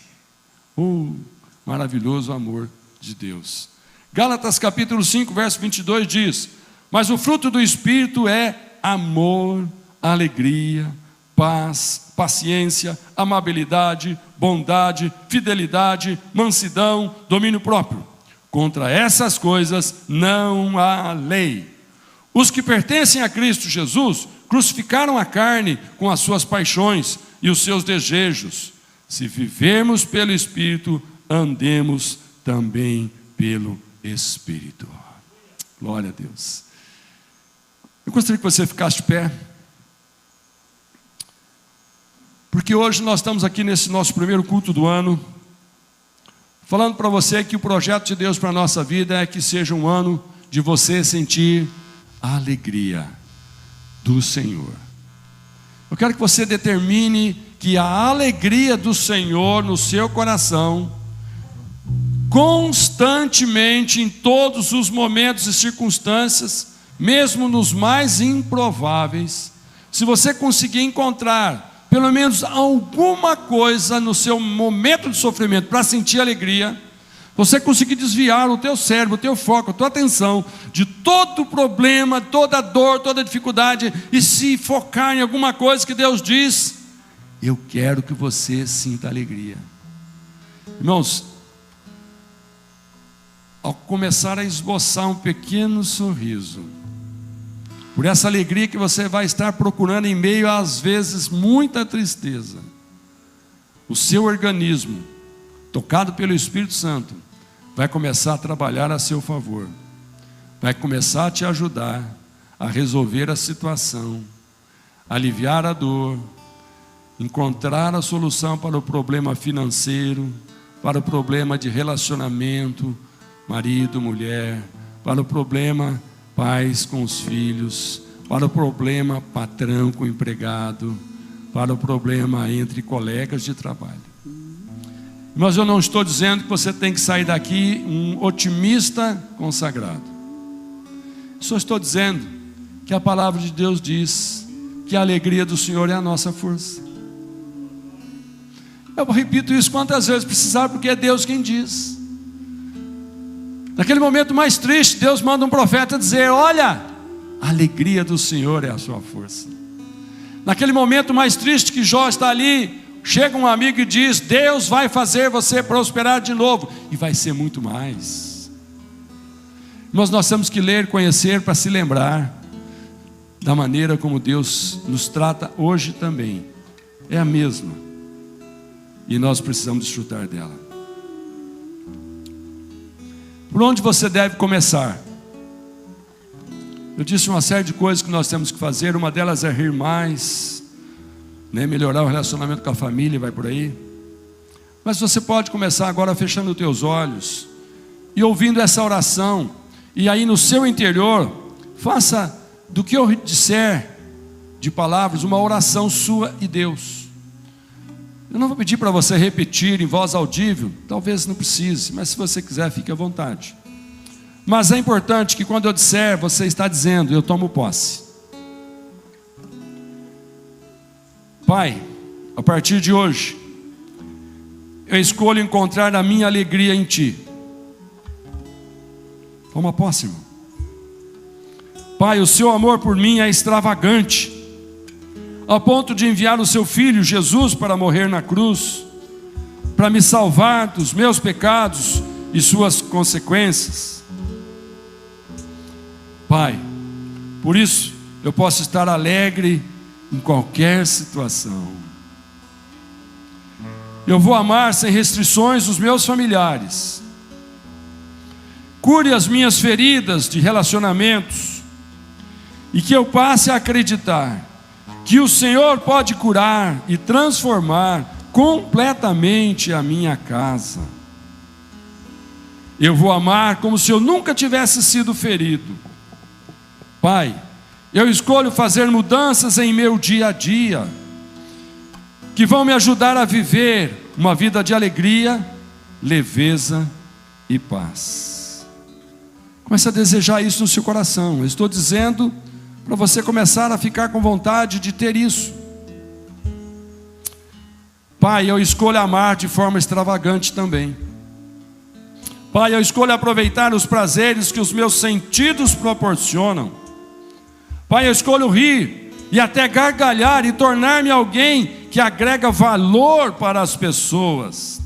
Maravilhoso amor de Deus. Gálatas capítulo 5, verso 22 diz: mas o fruto do Espírito é amor, alegria, paz, paciência, amabilidade, bondade, fidelidade, mansidão, domínio próprio. Contra essas coisas não há lei. Os que pertencem a Cristo Jesus crucificaram a carne com as suas paixões e os seus desejos. Se vivermos pelo Espírito, andemos também pelo Espírito. Glória a Deus. Eu gostaria que você ficasse de pé, porque hoje nós estamos aqui nesse nosso primeiro culto do ano, falando para você que o projeto de Deus para a nossa vida é que seja um ano de você sentir a alegria do Senhor. Eu quero que você determine que a alegria do Senhor no seu coração, constantemente, em todos os momentos e circunstâncias, mesmo nos mais improváveis, se você conseguir encontrar pelo menos alguma coisa no seu momento de sofrimento para sentir alegria, você conseguir desviar o teu cérebro, o teu foco, a tua atenção de todo problema, toda dor, toda dificuldade, e se focar em alguma coisa que Deus diz: eu quero que você sinta alegria. Irmãos, ao começar a esboçar um pequeno sorriso, por essa alegria que você vai estar procurando em meio a, às vezes, muita tristeza, o seu organismo, tocado pelo Espírito Santo, vai começar a trabalhar a seu favor, vai começar a te ajudar a resolver a situação, aliviar a dor, encontrar a solução para o problema financeiro, para o problema de relacionamento, marido, mulher, para o problema pais com os filhos, para o problema patrão com o empregado, para o problema entre colegas de trabalho. Mas eu não estou dizendo que você tem que sair daqui um otimista consagrado. Só estou dizendo que a palavra de Deus diz que a alegria do Senhor é a nossa força. Eu repito isso quantas vezes precisar, porque é Deus quem diz. Naquele momento mais triste, Deus manda um profeta dizer: olha, a alegria do Senhor é a sua força. Naquele momento mais triste que Jó está ali, chega um amigo e diz: Deus vai fazer você prosperar de novo, e vai ser muito mais. Mas nós temos que ler, conhecer, para se lembrar da maneira como Deus nos trata hoje também. É a mesma, e nós precisamos desfrutar dela. Por onde você deve começar? Eu disse uma série de coisas que nós temos que fazer. Uma delas é rir mais, melhorar o relacionamento com a família, e vai por aí. Mas você pode começar agora fechando os teus olhos e ouvindo essa oração, e aí no seu interior, faça do que eu disser de palavras uma oração sua e Deus. Eu não vou pedir para você repetir em voz audível, talvez não precise, mas se você quiser, fique à vontade. Mas é importante que quando eu disser, você está dizendo: eu tomo posse. Pai, a partir de hoje, eu escolho encontrar a minha alegria em Ti. Toma posse, irmão. Pai, o Seu amor por mim é extravagante, ao ponto de enviar o Seu Filho Jesus para morrer na cruz, para me salvar dos meus pecados e suas consequências. Pai, por isso eu posso estar alegre em qualquer situação. Eu vou amar sem restrições os meus familiares. cure as minhas feridas de relacionamentos, e que eu passe a acreditar que o Senhor pode curar e transformar completamente a minha casa. Eu vou amar como se eu nunca tivesse sido ferido. Pai, eu escolho fazer mudanças em meu dia a dia, que vão me ajudar a viver uma vida de alegria, leveza e paz. Comece a desejar isso no seu coração. Eu estou dizendo para você começar a ficar com vontade de ter isso. Pai, eu escolho amar de forma extravagante também. Pai, eu escolho aproveitar os prazeres que os meus sentidos proporcionam. Pai, eu escolho rir e até gargalhar e tornar-me alguém que agrega valor para as pessoas.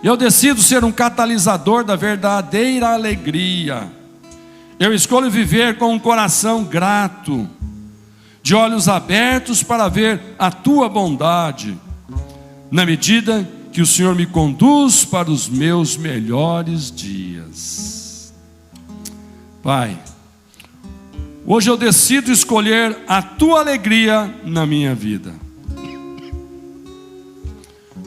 Eu decido ser um catalisador da verdadeira alegria. Eu escolho viver com um coração grato, de olhos abertos para ver a tua bondade, na medida que o Senhor me conduz para os meus melhores dias. Pai, hoje eu decido escolher a tua alegria na minha vida.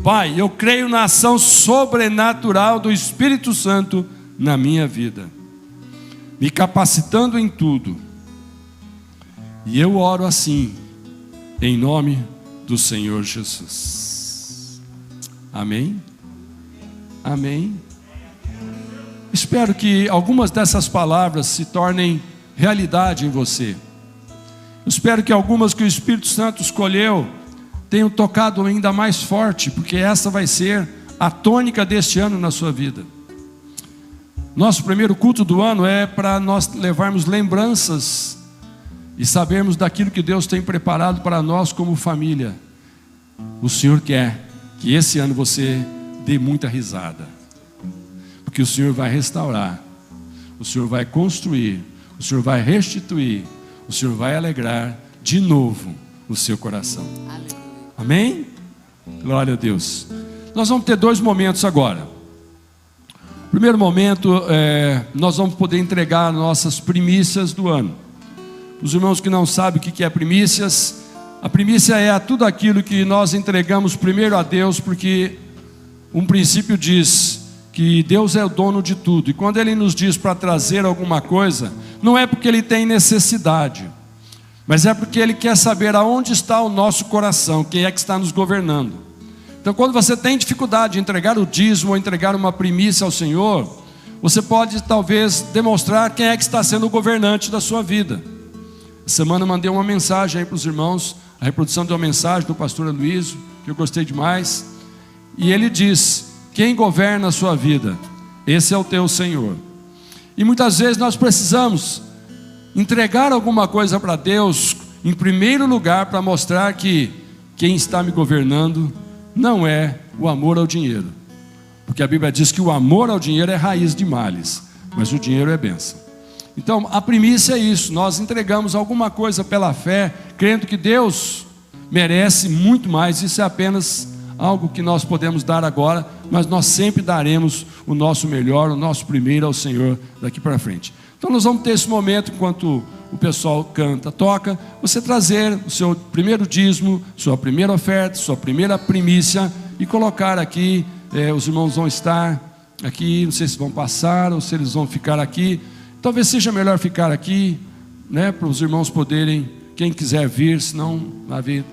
Pai, eu creio na ação sobrenatural do Espírito Santo na minha vida, me capacitando em tudo. E eu oro assim, em nome do Senhor Jesus. Amém? Amém? Espero que algumas dessas palavras se tornem realidade em você. Eu espero que algumas que o Espírito Santo escolheu tenham tocado ainda mais forte, porque essa vai ser a tônica deste ano na sua vida. Nosso primeiro culto do ano é para nós levarmos lembranças e sabermos daquilo que Deus tem preparado para nós como família. O Senhor quer que esse ano você dê muita risada, porque o Senhor vai restaurar, o Senhor vai construir, o Senhor vai restituir, o Senhor vai alegrar de novo o seu coração. Amém? Glória a Deus. Nós vamos ter dois momentos agora. O primeiro momento, nós vamos poder entregar nossas primícias do ano. Os irmãos que não sabem o que é primícias, a primícia é tudo aquilo que nós entregamos primeiro a Deus, porque um princípio diz que Deus é o dono de tudo, e quando Ele nos diz para trazer alguma coisa, não é porque Ele tem necessidade, mas é porque Ele quer saber aonde está o nosso coração, quem é que está nos governando. Então, quando você tem dificuldade de entregar o dízimo ou entregar uma primícia ao Senhor, você pode talvez demonstrar quem é que está sendo o governante da sua vida. Essa semana eu mandei uma mensagem aí para os irmãos, a reprodução de uma mensagem do pastor Aloysio, que eu gostei demais, e ele diz: quem governa a sua vida? Esse é o teu Senhor. E muitas vezes nós precisamos entregar alguma coisa para Deus em primeiro lugar, para mostrar que quem está me governando não é o amor ao dinheiro, porque a Bíblia diz que o amor ao dinheiro é raiz de males, mas o dinheiro é bênção. Então a primícia é isso, nós entregamos alguma coisa pela fé, crendo que Deus merece muito mais. Isso é apenas algo que nós podemos dar agora, mas nós sempre daremos o nosso melhor, o nosso primeiro ao Senhor daqui para frente. Então nós vamos ter esse momento, enquanto o pessoal canta, toca, você trazer o seu primeiro dízimo, sua primeira oferta, sua primeira primícia, e colocar aqui. Os irmãos vão estar aqui, não sei se vão passar ou se eles vão ficar aqui. Talvez seja melhor ficar aqui, né, para os irmãos poderem, quem quiser vir, senão vai vir.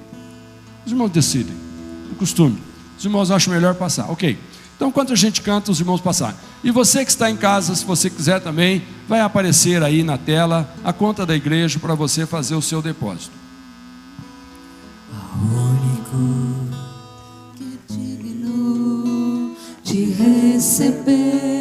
Os irmãos decidem, o costume. Os irmãos acham melhor passar, ok. Então, enquanto a gente canta, os irmãos passar. E você que está em casa, se você quiser também, vai aparecer aí na tela a conta da igreja para você fazer o seu depósito. O único que é digno de receber